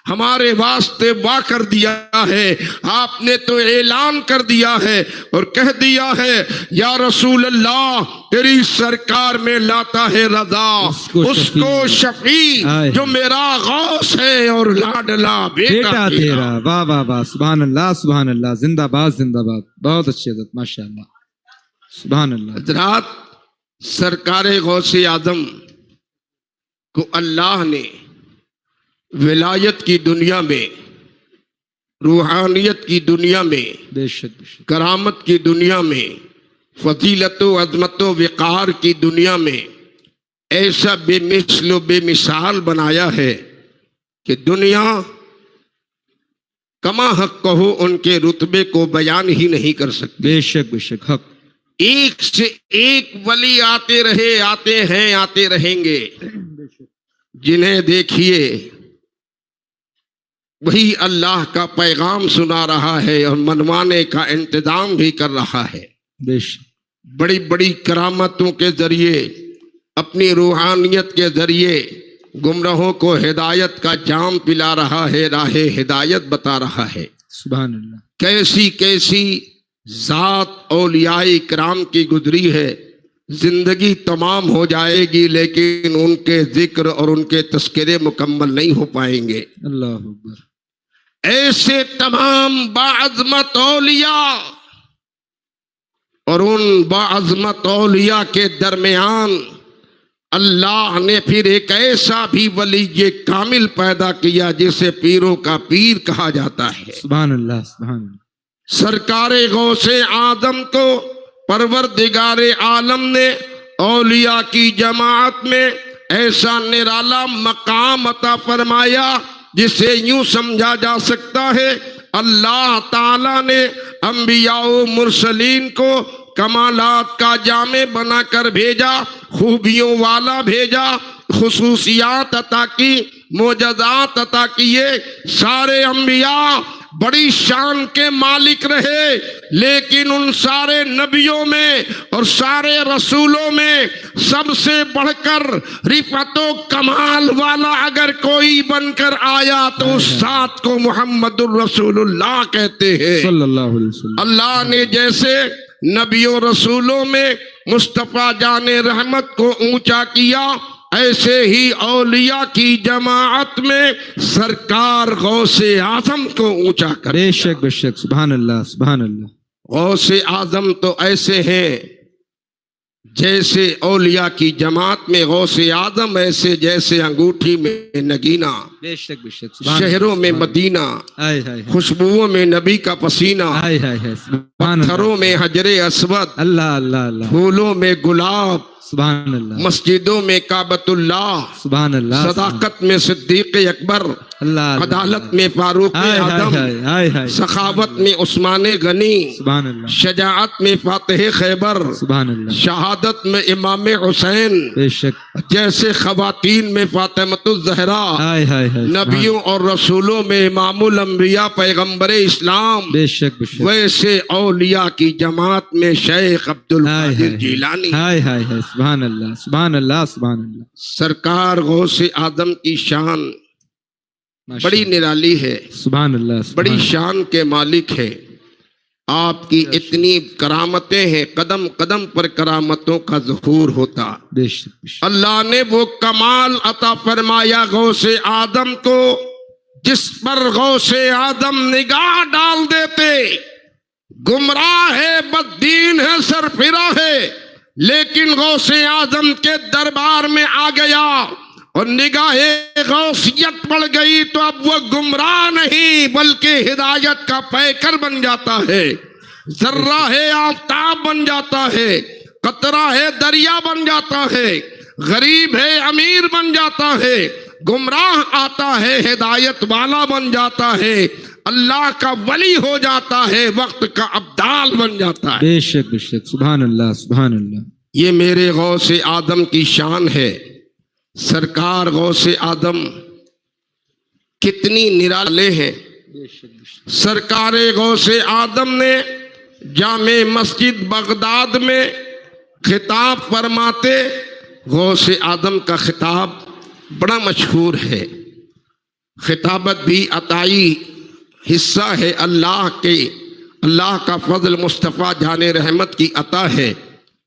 हमारे वास्ते वाह कर दिया है। आपने तो ऐलान कर दिया है और कह दिया है, या रसूल अल्लाह तेरी सरकार में लाता है रजा उसको शफी जो मेरा गौस है और लाडला बेटा तेरा। वाह वाह वाह, सुभान अल्लाह सुभान अल्लाह, जिंदाबाद जिंदाबाद। बहुत अच्छी हज़रत, माशाअल्लाह, सुभान अल्लाह। हज़रात, सरकार गौसे आदम को अल्लाह ने विलायत की दुनिया में, रूहानियत की दुनिया में, बेशक बेशक, करामत की दुनिया में, फजीलत अजमत विकार की दुनिया में ऐसा बेमिसल बेमिसाल बनाया है कि दुनिया कमा हक कहो उनके रुतबे को बयान ही नहीं कर सकती। बेशक बेशक, हक। एक से एक वली आते रहे, आते हैं, आते रहेंगे, जिन्हें देखिए वही अल्लाह का पैगाम सुना रहा है और मनवाने का इंतजाम भी कर रहा है। बड़ी बड़ी करामतों के जरिए, अपनी रूहानियत के जरिए गुमराहों को हिदायत का जाम पिला रहा है, राहे हिदायत बता रहा है। सुभान अल्लाह। कैसी कैसी जात औलियाए किराम की गुजरी है, जिंदगी तमाम हो जाएगी लेकिन उनके जिक्र और उनके तस्करे मुकम्मल नहीं हो पाएंगे। अल्लाह अकबर। ऐसे तमाम बाअज़मत औलिया और उन बाअज़मत औलिया के दरमियान अल्लाह ने फिर एक ऐसा भी वली कामिल पैदा किया जिसे पीरों का पीर कहा जाता है। सुभान अल्लाह सुभान अल्लाह। सरकारे गौसे आदम को परवरदिगारे आलम ने औलिया की जमात में ऐसा निराला मकाम अता फरमाया जिसे यूं समझा जा सकता है अल्लाह ताला ने अंबिया मुरसलीन को कमालात का जामे बनाकर भेजा, खूबियों वाला भेजा, खुसूसियात अता की, मोजज़ात अता किए। सारे अंबिया बड़ी शान के मालिक रहे लेकिन उन सारे नबियों में और सारे रसूलों में सबसे बढ़कर रिफतो कमाल वाला अगर कोई बनकर आया तो उस साथ को मुहम्मदुर रसूलुल्लाह कहते हैं सल्लल्लाहु अलैहि वसल्लम। अल्लाह ने जैसे नबियों रसूलों में मुस्तफ़ा जाने रहमत को ऊंचा किया, ऐसे ही औलिया की जमाअत में सरकार गौसे आजम को ऊंचा कर। बेशक बेशक, सुभान अल्लाह सुभान अल्लाह। गौसे आजम तो ऐसे हैं जैसे औलिया की जमात में गौसे आजम ऐसे जैसे अंगूठी में नगीना, बेशक बेशक, शहरों में मदीना, खुशबुओं में नबी का पसीना, पत्थरों में हजरे अस्वद, अल्लाह अल्लाह अल्लाह, फूलों में गुलाब, सुभान अल्लाह, मस्जिदों में काबतुल्लाह, सुभान अल्लाह, सदाकत में सिद्दीक अकबर, अल्लाह अदालत में फारूक हाय हाय आदम, हाय हाय हाय सखावत में उस्मान गनी, सुभान अल्लाह शजाअत में फातिह खैबर, सुभान अल्लाह शहादत में इमाम हुसैन, बेशक जैसे खवातीन में फातिमतुज ज़हरा, हाय हाय हाय नबियों और रसूलों में इमामुल अंबिया पैगंबर इस्लाम, बेशक बेशक वैसे औलिया की जमात में शेख अब्दुल हाय कादिर हाय जीलानी। हाय हाय हाय सुभान अल्लाह सुभान अल्लाह सुभान अल्लाह। सरकार गौसे आदम की शान बड़ी निराली है, सुभान अल्लाह बड़ी शान के मालिक है। आपकी इतनी करामतें हैं, कदम कदम पर करामतों का ज़हूर होता। बेशक बेशक अल्लाह ने वो कमाल अता फरमाया गौसे आदम को, जिस पर गौसे आदम निगाह डाल देते। गुमराह है, बददीन है, सरफिरा है, लेकिन गौसे आदम के दरबार में आ गया और निगाहे गौसियत पड़ गई तो अब वो गुमराह नहीं बल्कि हिदायत का पैकर बन जाता है। जर्रा है आफताब बन जाता है, कतरा है दरिया बन जाता है, गरीब है अमीर बन जाता है, गुमराह आता है हिदायत वाला बन जाता है, अल्लाह का वली हो जाता है, वक्त का अब्दाल बन जाता है। बेशक बेशक सुभान अल्लाह सुभान अल्लाह। ये मेरे गौसे आदम की शान है। सरकार गौसे आदम कितनी निराले हैं। सरकार गौसे आदम ने जामे मस्जिद बगदाद में खिताब फरमाते, गौसे आदम का खिताब बड़ा मशहूर है। खिताबत भी अताई हिस्सा है अल्लाह के, अल्लाह का फजल मुस्तफ़ा जाने रहमत की अता है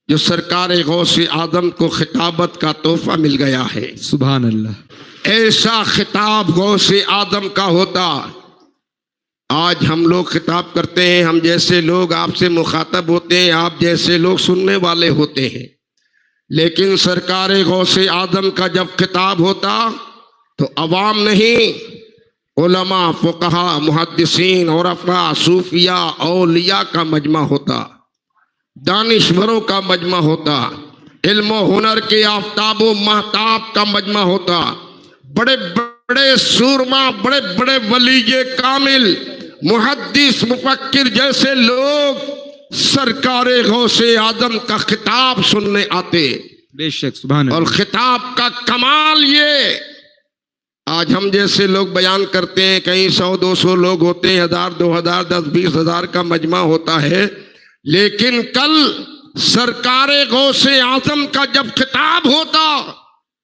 जो सरकार गौसे आदम को खिताबत का तोहफा मिल गया है। सुभान अल्लाह। ऐसा खिताब गौसे आदम का होता। आज हम लोग खिताब करते हैं, हम जैसे लोग आपसे मुखातब होते हैं, आप जैसे लोग सुनने वाले होते हैं, लेकिन सरकार गौसे आदम का जब खिताब होता तो अवाम नहीं, उलमा, फुकहा, मुहद्दिसीन, उरफा, सूफिया, औलिया का मजमा होता, दानिश्वरों का मजमा होता, इल्म हुनर के आफ्ताबो महताब का मजमा होता, बड़े बड़े सूरमा, बड़े बड़े वलीये कामिल, मुहद्दिस, मुफक्किर जैसे लोग सरकार गौसे आदम का खिताब सुनने आते। बेशक सुभान और अल्लाह। खिताब का कमाल ये, आज हम जैसे लोग बयान करते हैं, कहीं 100-200 लोग होते हैं, 1000-2000, 10-20 का मजमा होता है, लेकिन कल सरकार गौसे आजम का जब खिताब होता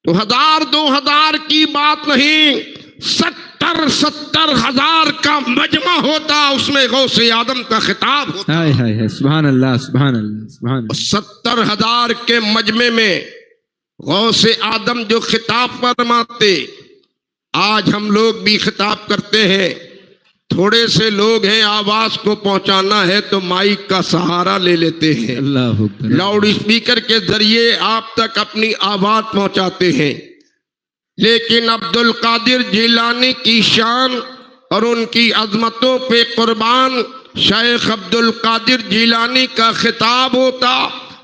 तो 1000-2000 की बात नहीं, 70-70 हजार का मजमा होता, उसमें गौसे आदम का खिताब होता। हाय हाय हाय सुभान अल्लाह सुभान अल्लाह सुभान अल्लाह। 70,000 के मजमे में गौसे आदम जो खिताब फरमाते, आज हम लोग भी खिताब करते हैं। थोड़े से लोग हैं, आवाज को पहुंचाना है तो माइक का सहारा ले लेते हैं, अल्लाह अकबर। लाउड स्पीकर के जरिए आप तक अपनी आवाज पहुंचाते हैं। लेकिन अब्दुल कादिर जिलानी की शान और उनकी अजमतों पे कुर्बान शेख अब्दुल कादिर जिलानी का खिताब होता,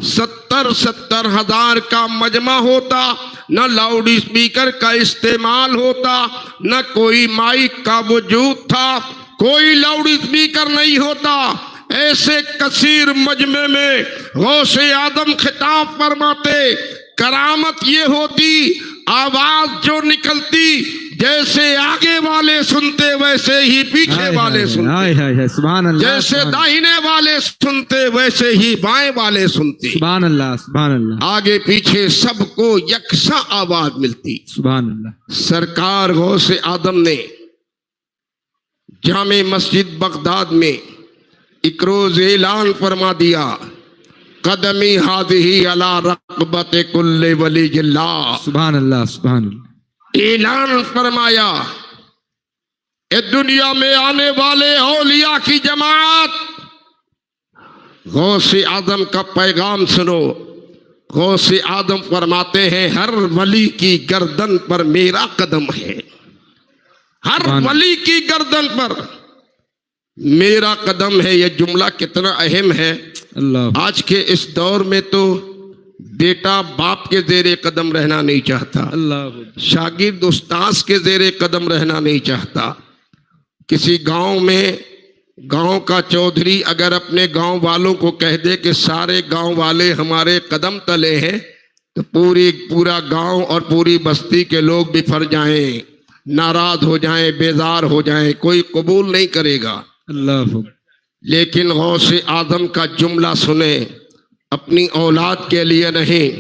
70-70 हजार का मजमा होता, न लाउड स्पीकर का इस्तेमाल होता, न कोई माइक का वजूद था, कोई लाउड स्पीकर नहीं होता। ऐसे कसीर मजमे में गौसे आदम खिताब फरमाते। करामत ये होती, आवाज जो निकलती, जैसे आगे वाले सुनते वैसे ही पीछे वाले सुनते, हाय हाय हाय सुभान अल्लाह। जैसे दाहिने वाले सुनते वैसे ही बाएं वाले सुनते, सुभान अल्लाह सुभान अल्लाह आगे पीछे सबको यकसा आवाज मिलती। सुभान अल्लाह। सरकार गौसे आदम ने जामे मस्जिद बगदाद में एक रोज ऐलान फरमा दिया, कदमी हादिही अला रक़बत कुल्ले वलीयिल्लाह। सुभान अल्लाह सुभान अल्लाह। ऐलान फरमाया, इस दुनिया में आने वाले औलिया की जमात, गौसे आदम का पैगाम सुनो। गौसे आदम फरमाते हैं, हर वली की गर्दन पर मेरा कदम है, हर वली की गर्दन पर मेरा कदम है। यह जुमला कितना अहम है। अल्लाह। आज के इस दौर में तो बेटा बाप के ज़ेरे कदम रहना नहीं चाहता, अल्लाह शागिर्द उस्ताद के ज़ेरे कदम रहना नहीं चाहता। किसी गांव में गांव का चौधरी अगर अपने गांव वालों को कह दे कि सारे गांव वाले हमारे कदम तले हैं, तो पूरा गांव और पूरी बस्ती के लोग बिफर जाएं, नाराज हो जाएं, बेजार हो जाएं, कोई कबूल नहीं करेगा। अल्लाह। लेकिन गौसे आजम का जुमला सुने, अपनी औलाद के लिए नहीं,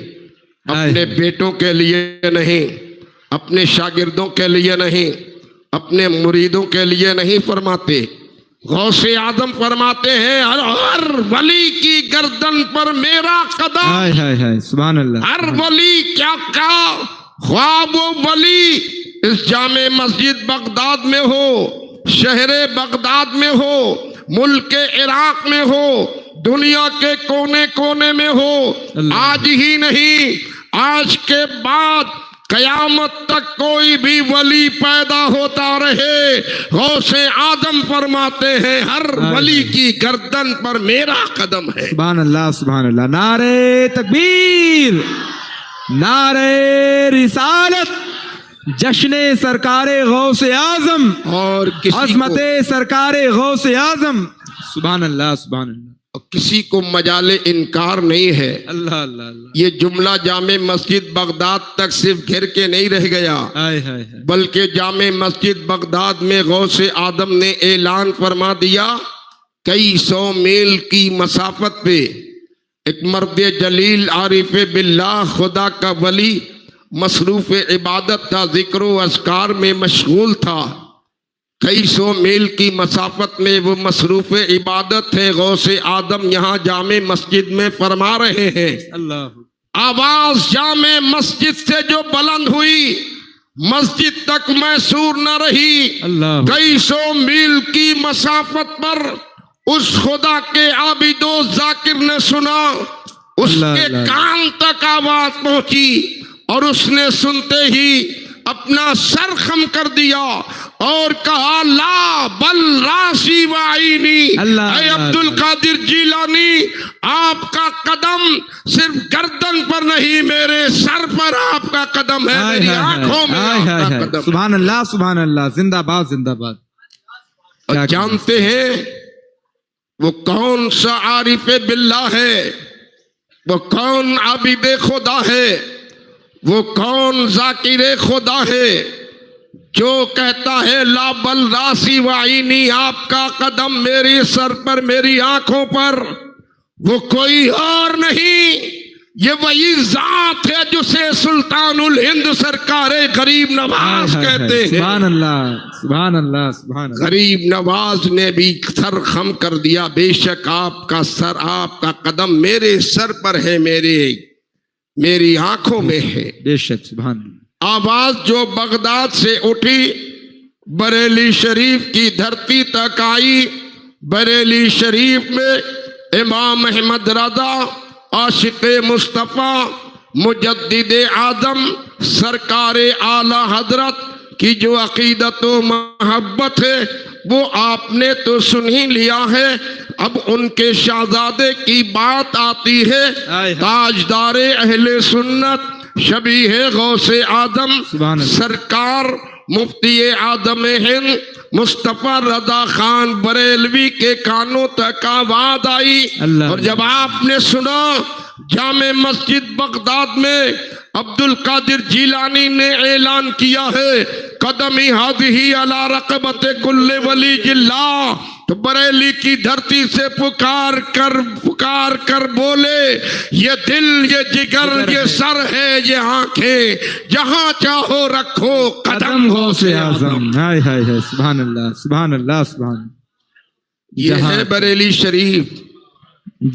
अपने बेटों के लिए नहीं, अपने शागिर्दों के लिए नहीं, अपने मुरीदों के लिए नहीं फरमाते। गौसे आजम फरमाते हैं हर वली की गर्दन पर मेरा कदम। हाय हाय हाय, सुभान अल्लाह। हर वली क्या कहा, ख्वाब वो वली इस जामे मस्जिद बगदाद में हो, शहरे बगदाद में हो, मुल्क इराक में हो, दुनिया के कोने कोने में हो, आज ही नहीं आज के बाद कयामत तक कोई भी वली पैदा होता रहे, गौसे आदम फरमाते हैं हर वली की गर्दन पर मेरा कदम है। सुभान अल्लाह, सुभान अल्लाह। नारे तकबीर, नारे रिसालत, जश्ने सरकारे गौसे आजम और अज़मते सरकारे गौसे आजम। सुभान अल्लाह, सुभान अल्लाह। किसी को मजाले इनकार नहीं है। अल्लाह अल्लाह अल्लाह। ये जुमला जामे मस्जिद बगदाद तक सिर्फ घिर के नहीं रह गया, हाय हाय, बल्कि जामे मस्जिद बगदाद में गौसे आदम ने ऐलान फरमा दिया, कई 100 मील की मसाफत पे एक मर्द जलील आरिफ बिल्लाह खुदा का वली मसरूफ इबादत था, जिक्र व अस्कार में मशगूल था। कई 100 मील की मसाफत में वो मसरूफ इबादत है। गौसे आदम यहाँ जामे मस्जिद में फरमा रहे हैं। अल्लाह। आवाज जामे मस्जिद से जो बुलंद हुई, मस्जिद तक मैसूर न रही। अल्लाह। कई 100 मील की मसाफत पर उस खुदा के आबिदो जाकिर ने सुना, उसके कान तक आवाज पहुंची और उसने सुनते ही अपना सर खम कर दिया और कहा ला बल राशि वाइनी, अब्दुल कादिर जिलानी, आपका कदम सिर्फ गर्दन पर नहीं मेरे सर पर आपका कदम है, मेरी आंखों में आपका कदम। सुभान अल्लाह, सुभान अल्लाह। जिंदाबाद, जिंदाबाद। और जानते हैं वो कौन सा आरिफ बिल्लाह है, वो कौन आबिद खुदा है, वो कौन जाकिर खुदा है जो कहता है ला बल राशि वाइनी, आपका कदम मेरे सर पर मेरी आंखों पर। वो कोई और नहीं, ये वही जात है जिसे सुल्तानुल हिंद सरकारे गरीब नवाज कहते हैं। सुभान अल्लाह, सुभान अल्लाह, सुभान अल्लाह। गरीब नवाज ने भी सर खम कर दिया, बेशक आपका सर, आपका कदम मेरे सर पर है, मेरी आंखों में है। बेशक, सुभान। आवाज जो बगदाद से उठी, बरेली शरीफ की धरती तक आई। बरेली शरीफ में इमाम अहमद रज़ा आशिक़े मुस्तफ़ा मुजद्दिदे आदम सरकारे आला हजरत की जो अकीदत व मोहब्बत है वो आपने तो सुन ही लिया है। अब उनके शहजादे की बात आती है, ताजदारे अहले सुन्नत शबीह गौसे आदम सरकार मुफ्ती आदम हिंद मुस्तफा रजा खान बरेलवी के कानों तक आवाज आई। और जब आपने सुना जामे मस्जिद बगदाद में अब्दुल कादिर जिलानी ने ऐलान किया है कदमी हादिही अला रक़बत कुल्ले वली जिल्ला, तो बरेली की धरती से पुकार कर बोले ये दिल, ये जिगर, ये सर है, ये आंखें, जहां चाहो रखो कदम गौसे आज़म। हाय हाय हाय, सुभान अल्लाह, सुभान अल्लाह, सुभान। ये है बरेली शरीफ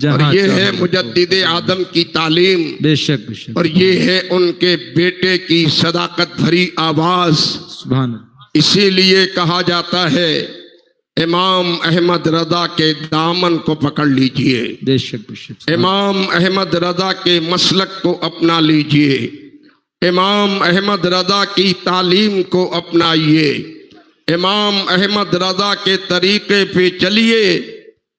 और ये है मुजद्दिदे आदम की तालीम। बेशक बेशक। और ये है उनके बेटे की सदाकत भरी आवाज। सुभान। इसीलिए कहा जाता है इमाम अहमद रज़ा के दामन को पकड़ लीजिए। बेशक बेशक। इमाम अहमद रज़ा के मसलक को अपना लीजिए, इमाम अहमद रज़ा की तालीम को अपनाइए, इमाम अहमद रज़ा के तरीके पे चलिए।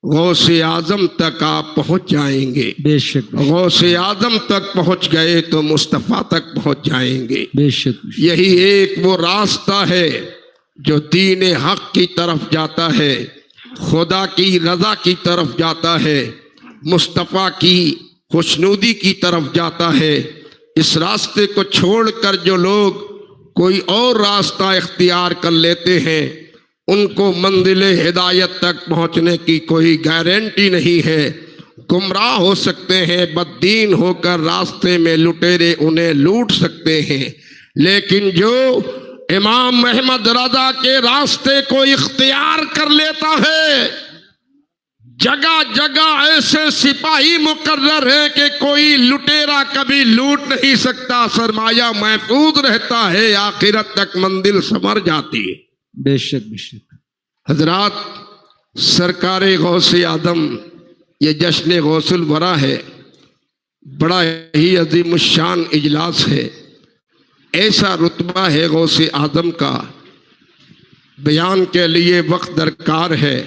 गौसे आजम तक आप पहुंच जाएंगे। बेशक गौसे आजम तक पहुंच गए तो मुस्तफ़ा तक पहुंच जाएंगे। बेशक यही एक वो रास्ता है जो दीन हक की तरफ जाता है, खुदा की रजा की तरफ जाता है, मुस्तफ़ा की खुशनुदी की तरफ जाता है। इस रास्ते को छोड़कर जो लोग कोई और रास्ता इख्तियार कर लेते हैं, उनको मंजिल हिदायत तक पहुंचने की कोई गारंटी नहीं है। गुमराह हो सकते हैं, बददीन होकर रास्ते में लुटेरे उन्हें लूट सकते हैं, लेकिन जो इमाम अहमद रजा के रास्ते को इख्तियार कर लेता है, जगह जगह ऐसे सिपाही मुकर्रर है कि कोई लुटेरा कभी लूट नहीं सकता, सरमाया महफूज रहता है, आखिरत तक मंजिल संवर जाती है। बेशक बेशक। हजरात, सरकारे गौसे आदम ये जश्न गौसुल वरा है, बड़ा ही अजीमुशान इजलास है। ऐसा रुतबा है गौसे आदम का, बयान के लिए वक्त दरकार है।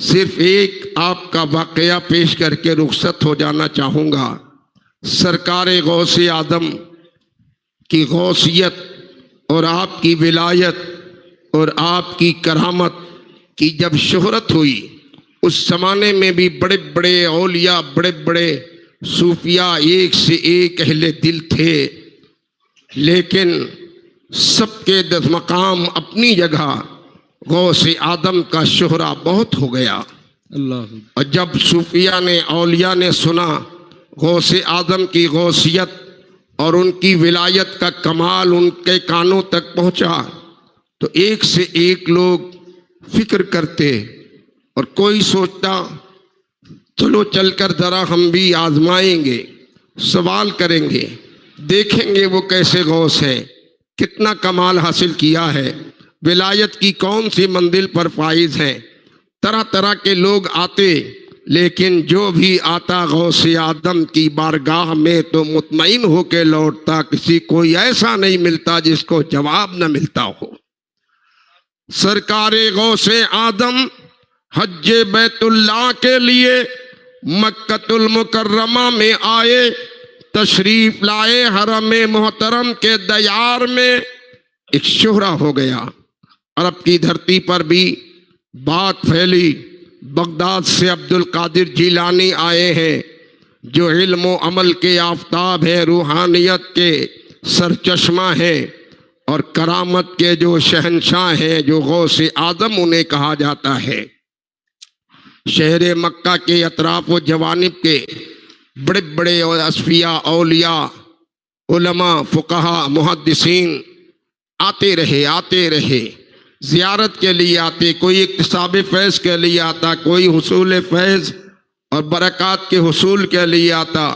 सिर्फ एक आपका वाकया पेश करके रुखसत हो जाना चाहूँगा। सरकारे गौसे आदम की गौसियत और आपकी विलायत और आपकी करामत की जब शोहरत हुई, उस ज़माने में भी बड़े बड़े औलिया, बड़े बड़े सूफिया, एक से एक अहले दिल थे, लेकिन सबके दस्तमकाम अपनी जगह। गौसे आदम का शोहरा बहुत हो गया। अल्लाह। और जब सूफिया ने, औलिया ने सुना गौसे आदम की गौसियत और उनकी विलायत का कमाल उनके कानों तक पहुंचा, तो एक से एक लोग फिक्र करते और कोई सोचता चलो चलकर जरा हम भी आजमाएंगे, सवाल करेंगे, देखेंगे वो कैसे गौस है, कितना कमाल हासिल किया है, विलायत की कौन सी मंजिल पर फाइज है। तरह तरह के लोग आते, लेकिन जो भी आता गौसे आदम की बारगाह में तो मुतमईन होके लौटता। किसी कोई ऐसा नहीं मिलता जिसको जवाब न मिलता हो। सरकारे गौसे आदम हज बैतुल्लाह के लिए मक्कतुल मुकर्रमा में आए, तशरीफ लाए। हरम मोहतरम के दयार में एक शोहरा हो गया। अरब की धरती पर भी बात फैली। बगदाद से अब्दुल कादिर जीलानी आए हैं, जो इल्म व अमल के आफताब है, रूहानियत के सरचश्मा है और करामत के जो शहनशाह हैं, जो गौसे आदम उन्हें कहा जाता है। शहर मक्का के अतराफ व जवानिब के बड़े बड़े असफिया, औलिया, उलमा, फुकहा, मुहद्दिसीन आते रहे, ज़ियारत के लिए आते। कोई इक्तिसाब फैज़ के लिए आता, कोई हुसूल फैज़ और बरक़ात के हुसूल के लिए आता,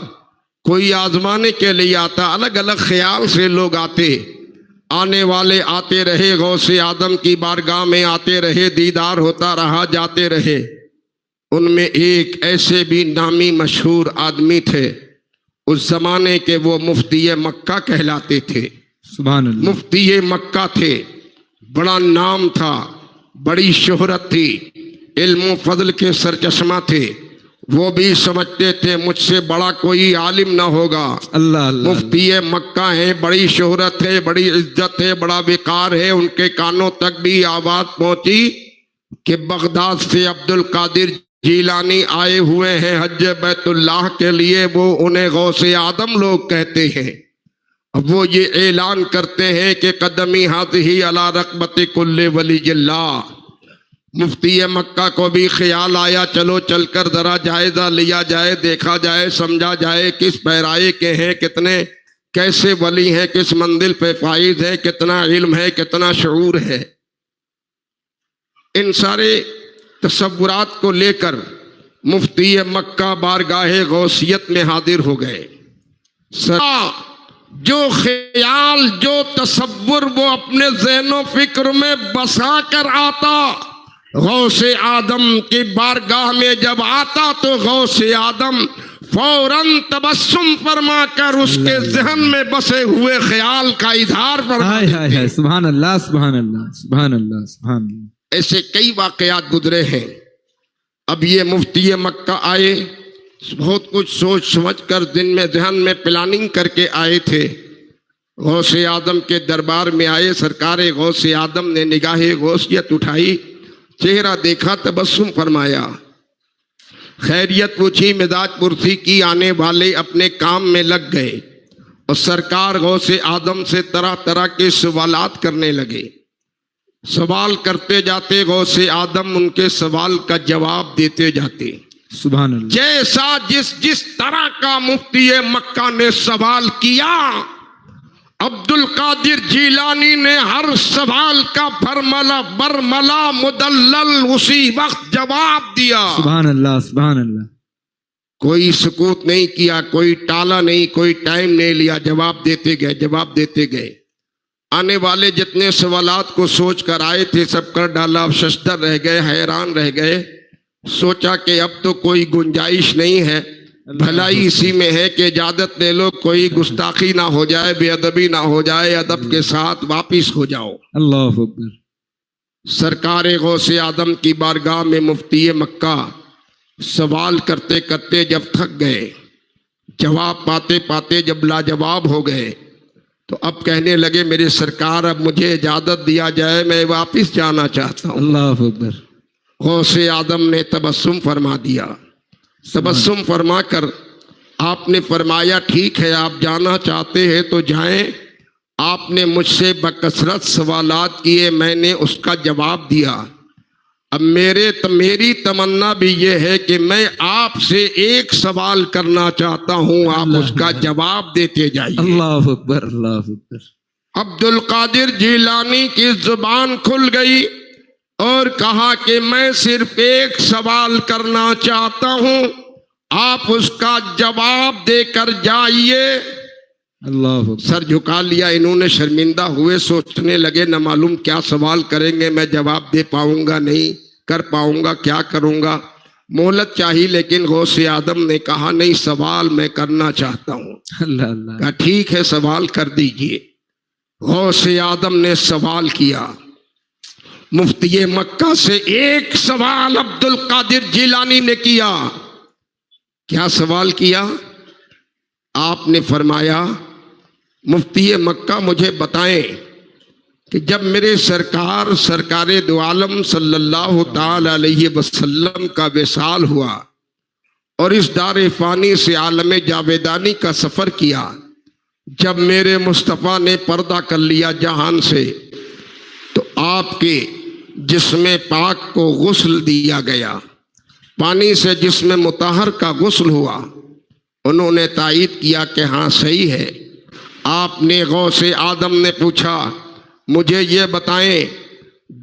कोई आजमाने के लिए आता। अलग अलग ख्याल से लोग आते, आने वाले आते रहे, गौसे आदम की बारगाह में आते रहे, दीदार होता रहा, जाते रहे। उनमें एक ऐसे भी नामी मशहूर आदमी थे, उस जमाने के, वो मुफ्ती मक्का कहलाते थे। सुभान अल्लाह। मुफ्ती मक्का थे, बड़ा नाम था, बड़ी शोहरत थी, इल्म फजल के सरचश्मा थे। वो भी समझते थे मुझसे बड़ा कोई आलिम ना होगा। अल्लाह अल्लाह। मुफ्ती मक्का है, बड़ी शोहरत है, बड़ी इज्जत है, बड़ा विकार है। उनके कानों तक भी आवाज पहुंची कि बगदाद से अब्दुल कादिर जीलानी आए हुए हैं हज बैतुल्लाह के लिए। वो उन्हें गौसे आदम लोग कहते हैं। अब वो ये ऐलान करते हैं कि कदमी हाज़िही अला रक़बति कुल्ले वलीयिल्लाह। मुफ्ती मक्का को भी ख्याल आया, चलो चलकर जरा जायजा लिया जाए, देखा जाए, समझा जाए किस पैराए के हैं, कितने कैसे वली हैं, किस मंजिल पे फाइज है, कितना इल्म है, कितना शऊर है। इन सारे तसव्वुरात को लेकर मुफ्ती मक्का बारगाहे गौसियत में हाजिर हो गए। जो ख्याल, जो तसव्वुर वो अपने ज़हनो फिक्र में बसा कर आता, गौसे आदम की बारगाह में जब आता तो गौसे आदम फौरन तबस्सुम फरमा कर उसके जहन में बसे हुए ख्याल का इजहार फरमाते थे। सुभान अल्लाह, सुभान अल्लाह, सुभान अल्लाह, सुभान अल्लाह। ऐसे कई वाकयात गुजरे हैं। अब ये मुफ्ती मक्का आए, बहुत कुछ सोच समझ कर दिन में ध्यान में प्लानिंग करके आए थे। गौसे आदम के दरबार में आए। सरकार गौसे आदम ने निगाहे गौसियत उठाई, चेहरा देखा, तबस्सुम फरमाया, खैरियत पूछी, मिजाज पुरसी की, आने वाले अपने काम में लग गए और सरकार गौसे आदम से तरह तरह के सवालात करने लगे। सवाल करते जाते गौसे आदम उनके सवाल का जवाब देते जाते। सुभान अल्लाह। जैसा जिस तरह का मुफ्ती मक्का ने सवाल किया, अब्दुल कादिर जीलानी ने हर सवाल का बरमला मुदल्लल उसी वक्त जवाब दिया। सुभान अल्लाह, सुभान अल्लाह। कोई सुकूत नहीं किया, कोई टाला नहीं, कोई टाइम नहीं लिया, जवाब देते गए, जवाब देते गए। आने वाले जितने सवालात को सोच कर आए थे सब कर डाला। अब शस्तर रह गए, हैरान रह गए। सोचा कि अब तो कोई गुंजाइश नहीं है, भलाई इसी में है कि इजाजत ले लो, कोई गुस्ताखी ना हो जाए, बेअदबी ना हो जाए, अदब के साथ वापिस हो जाओ। अल्लाह अकबर। सरकार गौसे आदम की बारगाह में मुफ्ती मक्का सवाल करते करते जब थक गए, जवाब पाते पाते जब लाजवाब हो गए, तो अब कहने लगे, मेरे सरकार अब मुझे इजाजत दिया जाए, मैं वापिस जाना चाहता हूँ। अल्लाह अकबर। गौसे आदम ने तबस्सुम फरमा दिया। तबस्सुम फरमा कर आपने फरमाया, ठीक है आप जाना चाहते हैं तो जाएं। आपने मुझसे बकसरत सवालात किए, मैंने उसका जवाब दिया। अब मेरी तमन्ना भी ये है कि मैं आपसे एक सवाल करना चाहता हूं, आप उसका जवाब देते जाइए। अल्लाह अकबर, अल्लाह अकबर। अब्दुल कादिर जीलानी की जुबान खुल गई और कहा कि मैं सिर्फ एक सवाल करना चाहता हूं, आप उसका जवाब देकर जाइए। अल्लाह। सर झुका लिया इन्होंने, शर्मिंदा हुए, सोचने लगे न मालूम क्या सवाल करेंगे, मैं जवाब दे पाऊंगा नहीं, कर पाऊंगा, क्या करूंगा। मोहलत चाहिए, लेकिन गौसे आदम ने कहा नहीं, सवाल मैं करना चाहता हूं। अल्लाह अल्लाह। कहा ठीक है सवाल कर दीजिए। गौसे आदम ने सवाल किया। मुफ्ती मक्का से एक सवाल अब्दुल कादिर जिलानी ने किया। क्या सवाल किया? आपने फरमाया, मुफ्ती मक्का मुझे बताएं कि जब मेरे सरकारे दो आलम सल्लल्लाहु ताला अलैहि वसल्लम का विसाल हुआ और इस दारे फानी से आलम जावेदानी का सफर किया, जब मेरे मुस्तफ़ा ने पर्दा कर लिया जहान से, तो आपके जिस्म पाक को गुस्ल दिया गया, पानी से जिस्म मुताहर का गुस्ल हुआ। उन्होंने तायीद किया कि हाँ सही है। आपने गौसे आदम ने पूछा, मुझे ये बताएं,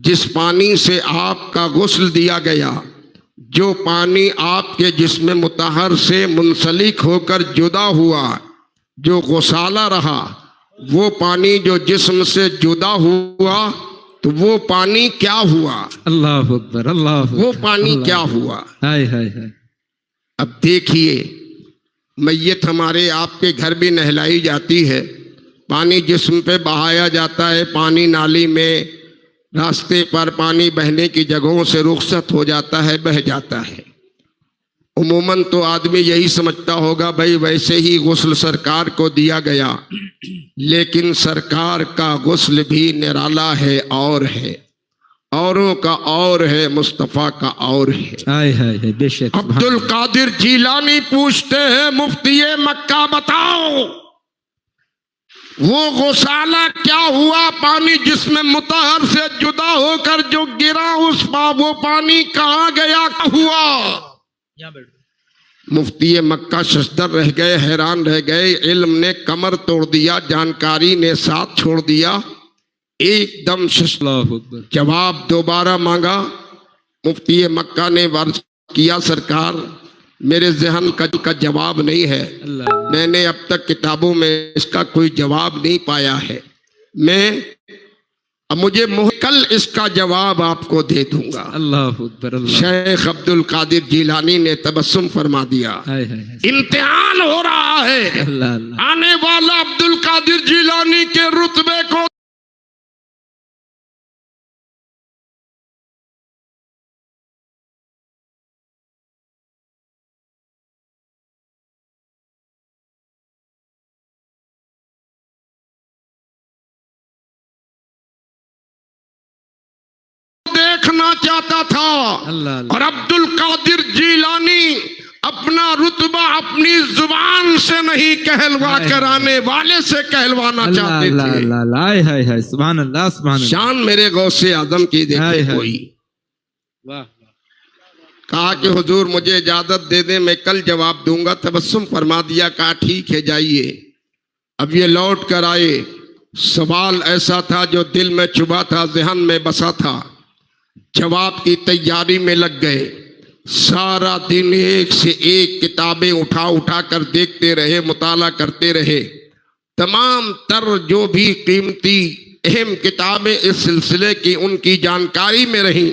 जिस पानी से आपका गुस्ल दिया गया, जो पानी आपके जिस्म मुताहर से मुंसलिक होकर जुदा हुआ, जो गुसाला रहा, वो पानी जो जिस्म से जुदा हुआ, तो वो पानी क्या हुआ? अल्लाह अकबर, अल्लाह अकबर। वो पानी क्या हुआ? हाय हाय हाय। अब देखिए, मैयत हमारे आपके घर भी नहलाई जाती है, पानी जिस्म पे बहाया जाता है, पानी नाली में, रास्ते पर पानी बहने की जगहों से रुखसत हो जाता है, बह जाता है। उमूमन तो आदमी यही समझता होगा भाई वैसे ही गुस्ल सरकार को दिया गया, लेकिन सरकार का गुस्ल भी निराला है और है, औरों का और है, मुस्तफ़ा का और है। हाय हाय हाय, बेशक। अब्दुल कादिर जीलानी पूछते हैं, मुफ्ती मक्का बताओ, वो गुसाला क्या हुआ, पानी जिसमें मुताहर से जुदा होकर जो गिरा, उस वो पानी कहाँ गया, क्या हुआ? मुफ्ती मक्का शशदर रह गए, हैरान रह गए। इल्म ने कमर तोड़ दिया, जानकारी ने साथ छोड़ दिया। एकदम जवाब दोबारा मांगा। मुफ्ती मक्का ने वर्ज किया, सरकार मेरे जहन का जवाब नहीं है, मैंने अब तक किताबों में इसका कोई जवाब नहीं पाया है, अब मुझे कल इसका जवाब आपको दे दूंगा। अल्लाह अकबर, अल्लाह। शेख अब्दुल कादिर जिलानी ने तबस्सुम फरमा दिया। हाय हाय हाय। इम्तिहान हो रहा है, अल्लाह अल्लाह। आने वाला अब्दुल कादिर जिलानी के रुतबे को चाहता था। अल्लाह और अब्दुल कादिर जीलानी अपना रुतबा अपनी जुबान से नहीं कहलवा कर आने वाले से कहलवाना चाहते थे। सुभान अल्लाह सुभान अल्लाह। शान मेरे गौसे आजम की देखे कोई। वाह। कहा कि हुजूर मुझे इजाजत दे दे, मैं कल जवाब दूंगा। तबस्सुम फरमा दिया, कहा ठीक है जाइए। अब ये लौट कर आए। सवाल ऐसा था जो दिल में चुभा था, ज़हन में बसा था। जवाब की तैयारी में लग गए। सारा दिन एक से एक किताबें उठा उठा कर देखते रहे, मुताला करते रहे। तमाम तर जो भी कीमती अहम किताबें इस सिलसिले की उनकी जानकारी में रही।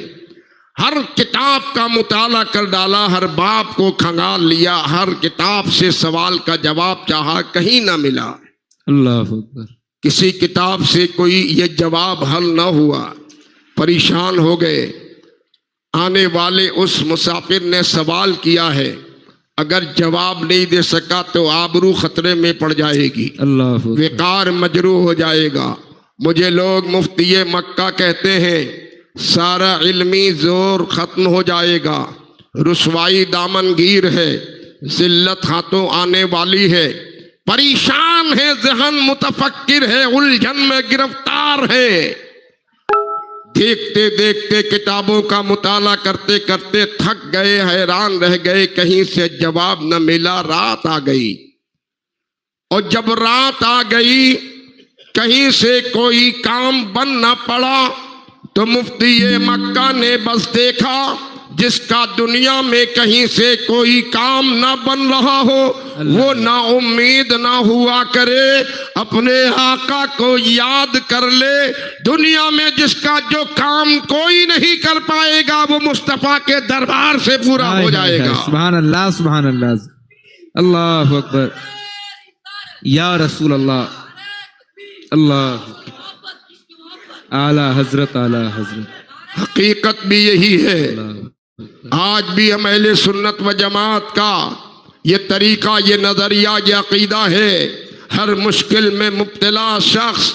हर किताब का मुताला कर डाला, हर बाब को खंगाल लिया, हर किताब से सवाल का जवाब चाहा, कहीं ना मिला। अल्लाह अकबर। किसी किताब से कोई ये जवाब हल न हुआ। परेशान हो गए। आने वाले उस मुसाफिर ने सवाल किया है, अगर जवाब नहीं दे सका तो आबरू खतरे में पड़ जाएगी, अल्लाह अकबर। वेकार मजरू हो जाएगा। मुझे लोग मुफ्ती मक्का कहते हैं। सारा इल्मी जोर खत्म हो जाएगा। रुसवाई दामनगीर है, जिल्लत हाथों आने वाली है। परेशान है, ज़हन मुतफक्किर है, उलझन में गिरफ्तार है। देखते देखते किताबों का मुताला करते करते थक गए, हैरान रह गए, कहीं से जवाब न मिला। रात आ गई। और जब रात आ गई, कहीं से कोई काम बन न पड़ा, तो मुफ्ती मक्का ने बस देखा जिसका दुनिया में कहीं से कोई काम ना बन रहा हो, वो ना उम्मीद ना हुआ करे, अपने आका को याद कर ले। दुनिया में जिसका जो काम कोई नहीं कर पाएगा, वो मुस्तफा के दरबार से पूरा हो जाएगा। सुभान अल्लाह सुभान अल्लाह। अल्लाह अकबर। या रसूल अल्लाह। अल्लाह आला हजरत आला हजरत। हकीकत भी यही है। आज भी हम अहले सुन्नत व जमात का ये तरीका, ये नजरिया, ये अकीदा है। हर मुश्किल में मुब्तला शख्स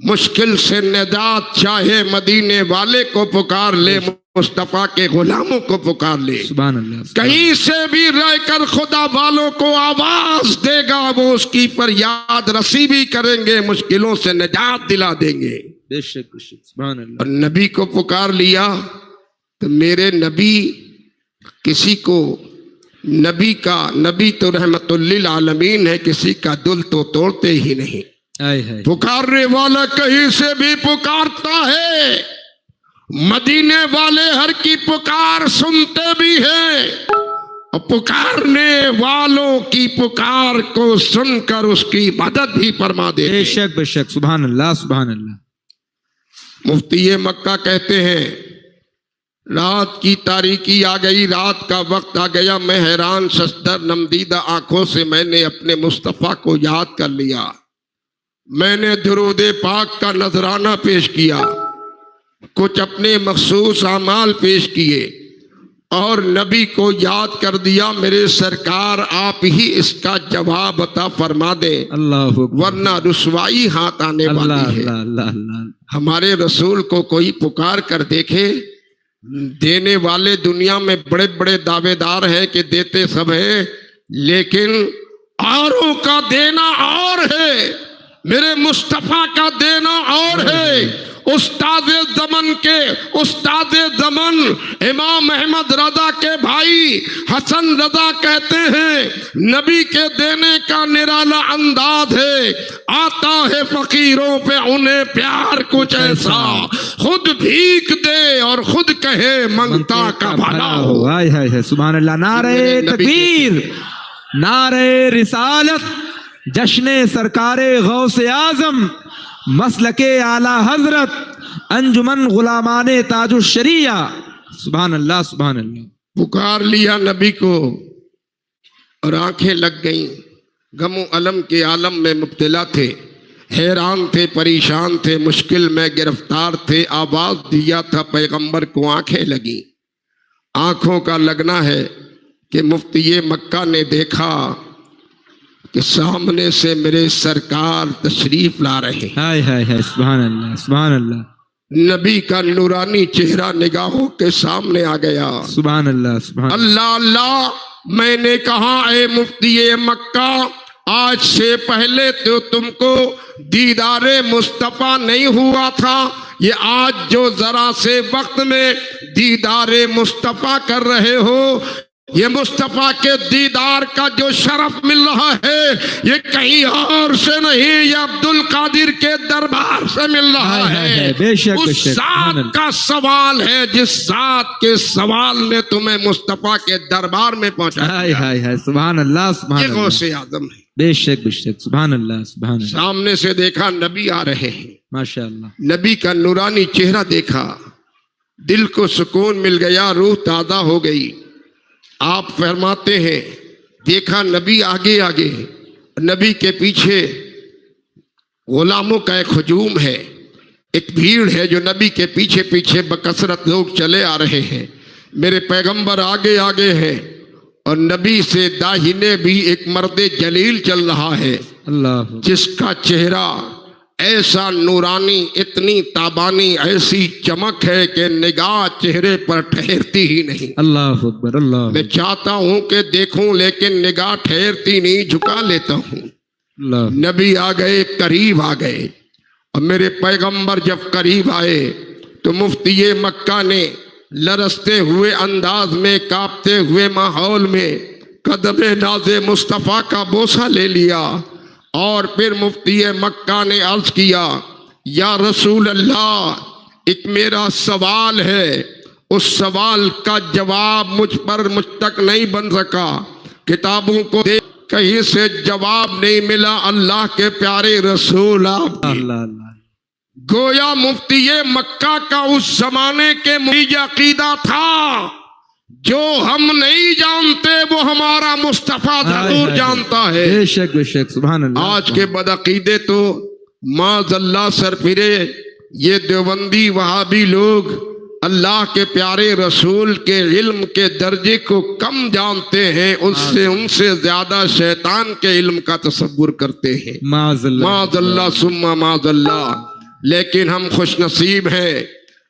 मुश्किल से निजात चाहे, मदीने वाले को पुकार ले, मुस्तफा के गुलामों को पुकार ले। सुभान अल्लाह। कहीं से भी रहकर खुदा वालों को आवाज देगा, वो उसकी फरियाद रसी भी करेंगे, मुश्किलों से निजात दिला देंगे। बेशक बेशक। सुभान अल्लाह। और नबी को पुकार लिया तो मेरे नबी किसी को, नबी तो रहमतुल्लिल आलमीन है, किसी का दिल तो तोड़ते ही नहीं। पुकारने वाला कहीं से भी पुकारता है। मदीने वाले हर की पुकार सुनते भी हैं, और पुकारने वालों की पुकार को सुनकर उसकी मदद भी फरमा दे। बेशक बेशक। सुभान अल्लाह सुभान अल्लाह। मुफ्ती मक्का कहते हैं, रात की तारीकी आ गई, रात का वक्त आ गया। मैं हैरान सस्तर नमदीदा आंखों से मैंने अपने मुस्तफ़ा को याद कर लिया। मैंने दुरूद पाक का नजराना पेश किया, कुछ अपने मखसूस अमाल पेश किए, और नबी को याद कर दिया। मेरे सरकार आप ही इसका जवाब अता फरमा दे, अल्लाह, वरना रुसवाई हाथ आने वाली है। अल्लाह। हमारे रसूल को कोई पुकार कर देखे। देने वाले दुनिया में बड़े बड़े दावेदार हैं कि देते सब है, लेकिन औरों का देना और है, मेरे मुस्तफा का देना और है। उस्ताद ज़मन इमाम अहमद रजा के भाई हसन रजा कहते हैं, नबी के देने का निराला अंदाज है। आता है फकीरों पे उन्हें प्यार कुछ ऐसा, खुद भीख दे और खुद कहे मंगता का भला हो। हाय हाय हाय। सुभान अल्लाह। नारे तकबीर, नारे रिसालत, जश्न सरकारे गौसे आजम, मसलके आला हजरत, अंजुमन गुलामाने ताजुश शरिया। सुभान अल्लाह सुभान अल्लाह। पुकार लिया नबी को और आंखें लग गईं। गमो अलम के आलम में मुब्तला थे, हैरान थे, परेशान थे, मुश्किल में गिरफ्तार थे। आवाज दिया था पैगंबर को, आंखें लगी। आंखों का लगना है कि मुफ्ती मक्का ने देखा कि सामने से मेरे सरकार तशरीफ ला रहे हैं। हाय हाय हाय। सुभान अल्लाह सुभान अल्लाह। नबी का नूरानी चेहरा निगाहों के सामने आ गया। सुभान अल्लाह, सुभान अल्लाह अल्लाह। मैंने कहा ए मुफ्ती मक्का, आज से पहले तो तुमको दीदारे मुस्तफा नहीं हुआ था, ये आज जो जरा से वक्त में दीदारे मुस्तफा कर रहे हो, ये मुस्तफा के दीदार का जो शरफ मिल रहा है, ये कहीं और से नहीं, ये अब्दुल कादिर के दरबार से मिल रहा है। बेशक, उस बेशक, जात का सवाल है जिस जात के सवाल ने तुम्हें मुस्तफा के दरबार में पहुंचा। हाय हाय हाय, सुभान अल्लाह, सुभान ये अल्लाह। गौसे आजम है। बेशक बेशक, सुभान अल्लाह, सुभान अल्लाह। सामने से देखा नबी आ रहे हैं, माशाअल्लाह। नबी का नूरानी चेहरा देखा, दिल को सुकून मिल गया, रूह ताजा हो गई। आप फरमाते हैं देखा नबी आगे आगे, नबी के पीछे गुलामों का एक हुजूम है, एक भीड़ है जो नबी के पीछे पीछे बकसरत लोग चले आ रहे हैं। मेरे पैगंबर आगे आगे हैं और नबी से दाहिने भी एक मर्द जलील चल रहा है, अल्लाह, जिसका चेहरा ऐसा नूरानी, इतनी ताबानी, ऐसी चमक है कि निगाह चेहरे पर ठहरती ही नहीं। अल्लाह अकबर, अल्लाह। मैं चाहता हूं कि देखूं लेकिन निगाह ठहरती नहीं, झुका लेता हूं। अल्लाह, नबी आ गए, करीब आ गए, और मेरे पैगंबर जब करीब आए तो मुफ्ती मक्का ने लरसते हुए अंदाज में, कांपते हुए माहौल में कदम नाज़े मुस्तफ़ा का बोसा ले लिया और फिर मुफ्ती मक्का ने अर्ज किया, या रसूल अल्लाह, एक मेरा सवाल है, उस सवाल का जवाब मुझ तक नहीं बन सका, किताबों को देख कहीं से जवाब नहीं मिला। अल्लाह के प्यारे रसूल आप अल्लाह, अल्लाह। गोया मुफ्ती मक्का का उस जमाने के मुझे अकीदा था, जो हम नहीं जानते वो हमारा मुस्तफा जरूर जानता है। बेशक बेशक, सुभान अल्लाह। आज के बदअकीदे तो माज़ल्ला सरफिरे, ये देवबंदी वहाबी लोग अल्लाह के प्यारे रसूल के इल्म के दर्जे को कम जानते हैं, उससे उनसे ज्यादा शैतान के इल्म का तसव्वुर करते हैं। माज़ल्ला सुम्मा माज़ल्ला। लेकिन हम खुश नसीब हैं,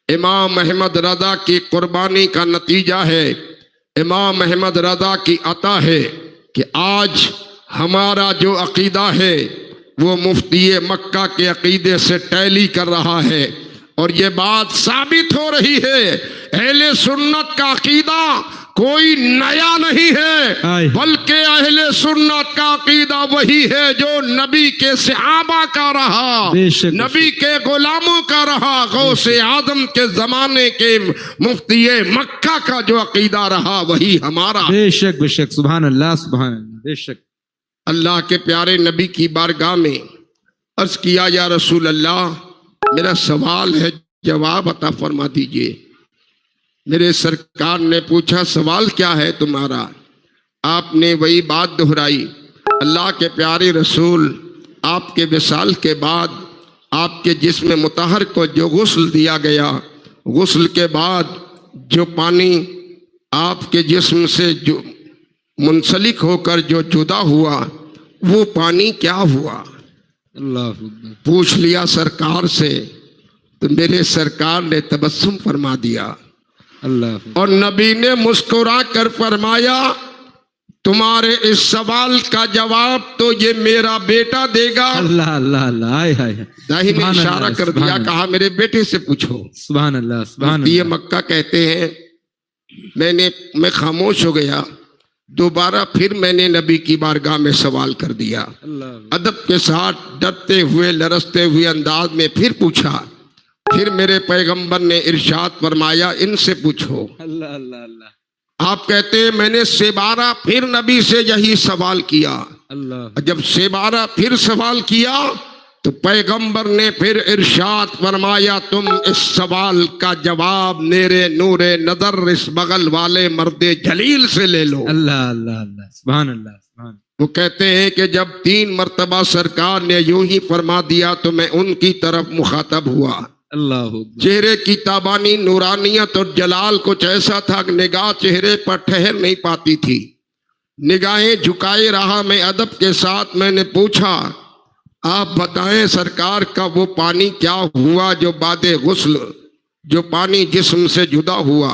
इमाम अहमद रजा की कुर्बानी का नतीजा है, इमाम अहमद रजा की अता है कि आज हमारा जो अकीदा है वो मुफ्ती मक्का के अकीदे से टैली कर रहा है। और ये बात साबित हो रही है, अहले सुन्नत का अकीदा कोई नया नहीं है, बल्कि अहले सुन्नत का अकीदा वही है जो नबी के सहाबा का रहा, नबी के गुलामों का रहा, गौसे आजम के जमाने के मुफ्ती मक्का का जो अकीदा रहा वही हमारा। बेशक बेशक, सुभान अल्लाह, सुभान अल्लाह। बेशक। अल्लाह के प्यारे नबी की बारगाह में अर्ज किया, या रसूल अल्लाह, मेरा सवाल है, जवाब अता फरमा दीजिए। मेरे सरकार ने पूछा, सवाल क्या है तुम्हारा? आपने वही बात दोहराई, अल्लाह के प्यारे रसूल, आपके विसाल के बाद आपके जिस्म मुतहर को जो गुस्ल दिया गया, गुस्ल के बाद जो पानी आपके जिस्म से जो मुंसलिक होकर जो जुदा हुआ, वो पानी क्या हुआ? अल्लाह। पूछ लिया सरकार से, तो मेरे सरकार ने तबस्सुम फरमा दिया, अल्लाह। और नबी ने मुस्कुरा कर फरमाया, तुम्हारे इस सवाल का जवाब तो ये मेरा बेटा देगा। अल्लाह अल्लाह अल्लाह। हाय हाय। दाही ने इशारा कर दिया, कहा मेरे बेटे से पूछो। सुभान अल्लाह, सुभान मुफ्ती मक्का कहते हैं, मैं खामोश हो गया, दोबारा फिर मैंने नबी की बारगाह में सवाल कर दिया, अदब के साथ डरते हुए लरसते हुए अंदाज में फिर पूछा। फिर मेरे पैगंबर ने इरशाद फरमाया, इनसे पूछो। अल्लाह अल्लाह अल्लाह। आप कहते हैं मैंने सेबारा फिर नबी से यही सवाल किया। अल्लाह। जब सेबारा फिर सवाल किया तो पैगंबर ने फिर इरशाद फरमाया, तुम इस सवाल का जवाब मेरे नूरे नजर इस बगल वाले मर्दे जलील से ले लो। अल्लाह अल्लाह अल्लाह। सुभान अल्लाह, सुभान। वो कहते हैं कि जब 3 मर्तबा सरकार ने यूं ही फरमा दिया तो मैं उनकी तरफ मुखातब हुआ। अल्लाह। चेहरे की ताबानी, नूरानियत और जलाल कुछ ऐसा था कि निगाह चेहरे पर ठहर नहीं पाती थी। निगाहें झुकाए रहा मैं अदब के साथ। मैंने पूछा, आप बताएं सरकार का वो पानी क्या हुआ जो बादे गुस्ल, जो पानी जिस्म से जुदा हुआ।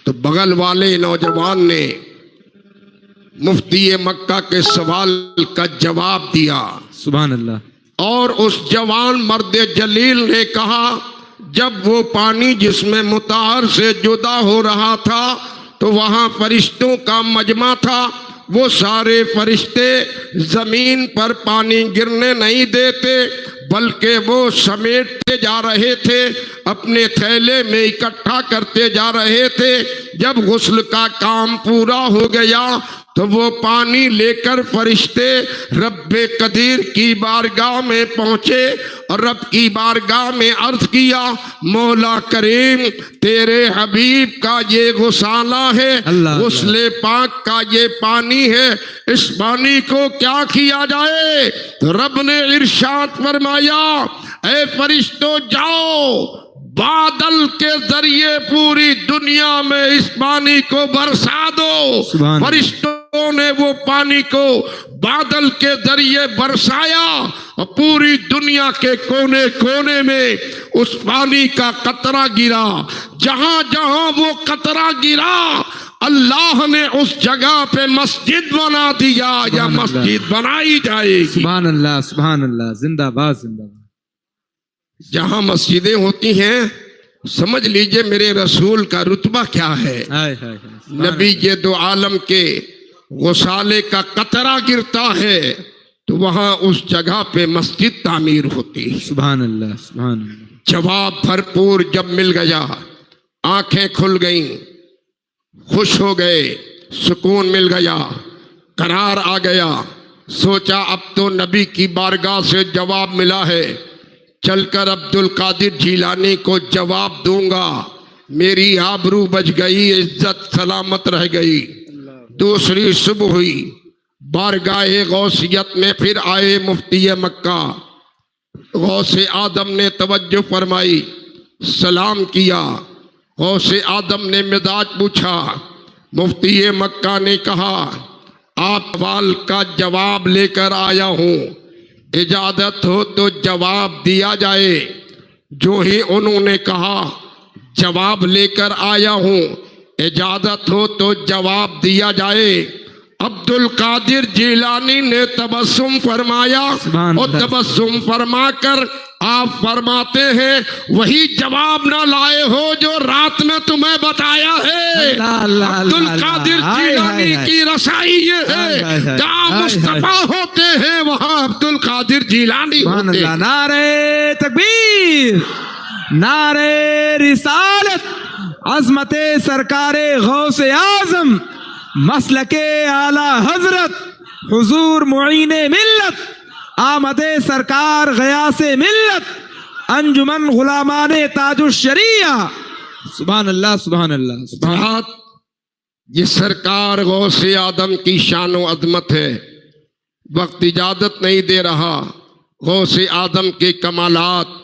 तो बगल वाले नौजवान ने मुफ्ती मक्का के सवाल का जवाब दिया। सुभान अल्लाह। और उस जवान मर्द जलील ने कहा, जब वो पानी जिसमें मुताहर से जुदा हो रहा था तो वहां फरिश्तों का मजमा था। वो सारे फरिश्ते जमीन पर पानी गिरने नहीं देते, बल्कि वो समेटते जा रहे थे, अपने थैले में इकट्ठा करते जा रहे थे। जब गुस्ल का काम पूरा हो गया तो वो पानी लेकर फरिश्ते रब्बे कदीर की बारगाह में पहुंचे और रब की बारगाह में अर्ज किया, मौला करीम तेरे हबीब का ये गुसाला है, गुस्ले पाक का ये पानी है, इस पानी को क्या किया जाए। तो रब ने इरशाद फरमाया, ऐ फरिश्तों जाओ, बादल के जरिए पूरी दुनिया में इस पानी को बरसा दो। फरिश्तों ने वो पानी को बादल के जरिए बरसाया और पूरी दुनिया के कोने कोने में उस पानी का कतरा गिरा। जहां जहां वो कतरा गिरा अल्लाह ने उस जगह पे मस्जिद बना दिया या मस्जिद बनाई जाएगी। सुभान अल्लाह, सुभान अल्लाह, जिंदाबाद जिंदाबाद। जहां मस्जिदें होती हैं समझ लीजिए मेरे रसूल का रुतबा क्या है। नबी ये दो आलम के गुसाले का कतरा गिरता है तो वहां उस जगह पे मस्जिद तामीर होती है। सुभान अल्लाह, सुभान अल्लाह। जवाब भरपूर जब मिल गया, आंखें खुल गईं, खुश हो गए, सुकून मिल गया, करार आ गया। सोचा अब तो नबी की बारगाह से जवाब मिला है, चलकर अब्दुल कादिर जीलानी को जवाब दूंगा, मेरी आबरू बच गई, इज्जत सलामत रह गई। दूसरी सुबह हुई, बारगाह गौसियत में फिर आए मुफ्ती मक्का। गौसे आदम ने तवज्जो फरमाई, सलाम किया। गौसे आदम ने मिजाज पूछा। मुफ्ती मक्का ने कहा, आप सवाल का जवाब लेकर आया हूं, इजाजत हो तो जवाब दिया जाए। जो ही उन्होंने कहा, जवाब लेकर आया हूं, इजाजत हो तो जवाब दिया जाए। अब्दुल कादिर जीलानी ने तबस्सुम फरमाया और तबस्सुम फरमाकर आप फरमाते हैं, वही जवाब ना लाए हो जो रात में तुम्हें बताया है। अब्दुल कादिर जीलानी की रसाई ये है, जहाँ मुस्तफा होते हैं वहाँ अब्दुल कादिर जीलानी होते हैं। नारे तकबीर, नारे रिसालत, अज़मते सरकारे गौसे आज़म, मसलके आला हजरत, हुजूर मुईने मिल्लत, आमदे सरकार गयासे मिल्लत, अंजुमन गुलामाने ताजुश शरिया। सुभान अल्लाह, सुभान अल्लाह, सुभान। ये सरकार गौसे आदम की शान व अजमत है। वक्त इजाजत नहीं दे रहा, गौसे आदम के कमालात,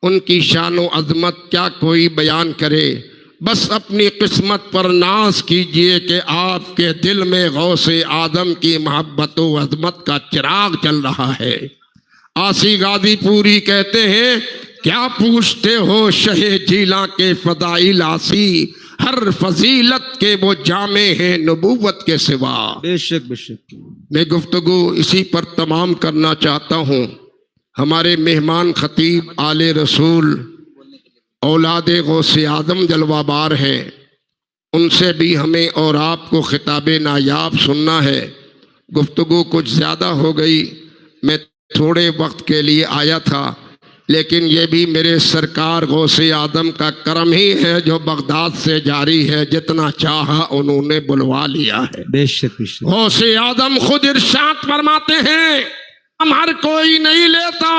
उनकी शान व अजमत क्या कोई बयान करे। बस अपनी किस्मत पर नाज कीजिए कि आपके दिल में गौसे आदम की मोहब्बत व अज़मत का चिराग चल रहा है। आसी गाजीपुरी कहते हैं, क्या पूछते हो शहे जीला के फदाइल आसी, हर फजीलत के वो जामे हैं नबूवत के सिवा। बेशक बेशक। मैं गुफ्तगू इसी पर तमाम करना चाहता हूँ। हमारे मेहमान खतीब आले रसूल औलादे गौसे आदम जलवाबार हैं, उनसे भी हमें और आपको खिताब नायाब सुनना है। गुफ्तगू कुछ ज़्यादा हो गई, मैं थोड़े वक्त के लिए आया था, लेकिन ये भी मेरे सरकार गौसे आदम का करम ही है जो बगदाद से जारी है। जितना चाहा उन्होंने बुलवा लिया है। बेशक बेशक। गौसे आदम खुद इरशाद फरमाते हैं, हम हर कोई नहीं लेता,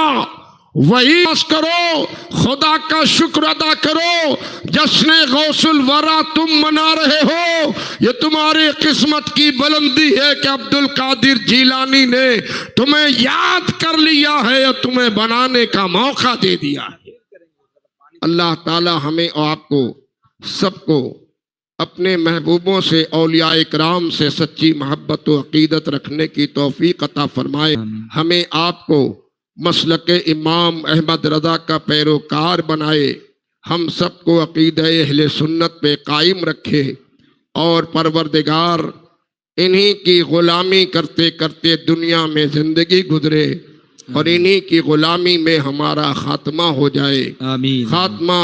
वही बस करो, खुदा का शुक्र अदा करो। जश्न गौसुल वरा तुम मना रहे हो, ये तुम्हारी किस्मत की बुलंदी है कि अब्दुल कादिर जीलानी ने तुम्हें याद कर लिया है और तुम्हें बनाने का मौका दे दिया है। अल्लाह ताला हमें और आपको सबको अपने महबूबों से औलिया इकराम से सच्ची मोहब्बत व अकीदत रखने की तौफीक अता फरमाए। हमें आपको मसलक इमाम अहमद रजा का पैरोकार बनाए। हम सबको अकीदा अहले सुन्नत पे कायम रखे और परवरदिगार इन्हीं की गुलामी करते करते दुनिया में जिंदगी गुजरे और इन्हीं की गुलामी में हमारा खात्मा हो जाए। आमीन खात्मा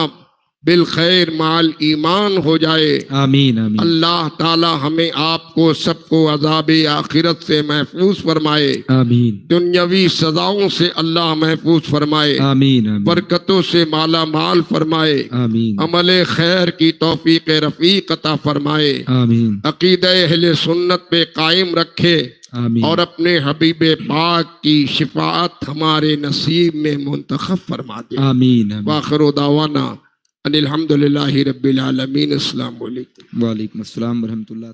बिल खैर माल ईमान हो जाए। आमीन आमीन। अल्लाह ताला हमें आपको सबको अज़ाब आखिरत से महफूज फरमाए। आमीन दुनियावी सजाओं से अल्लाह महफूज फरमाए। आमीन आमीन बरकतों से माला माल फरमाए। आमीन अमल खैर की तौफीक रफीक अता फरमाए। आमीन अकीदा अहले सुन्नत पे कायम रखे आमीन और अपने हबीब पाक की शिफाअत हमारे नसीब में मुंतखब फरमा दे। आमीन आमीन। वाखिर दावाना अनिल हम्दुलिल्लाहि रब्बिल आलमीन। अस्सलाम वालेकुम। वालेकुम अस्सलाम व रहमतुल्लाह।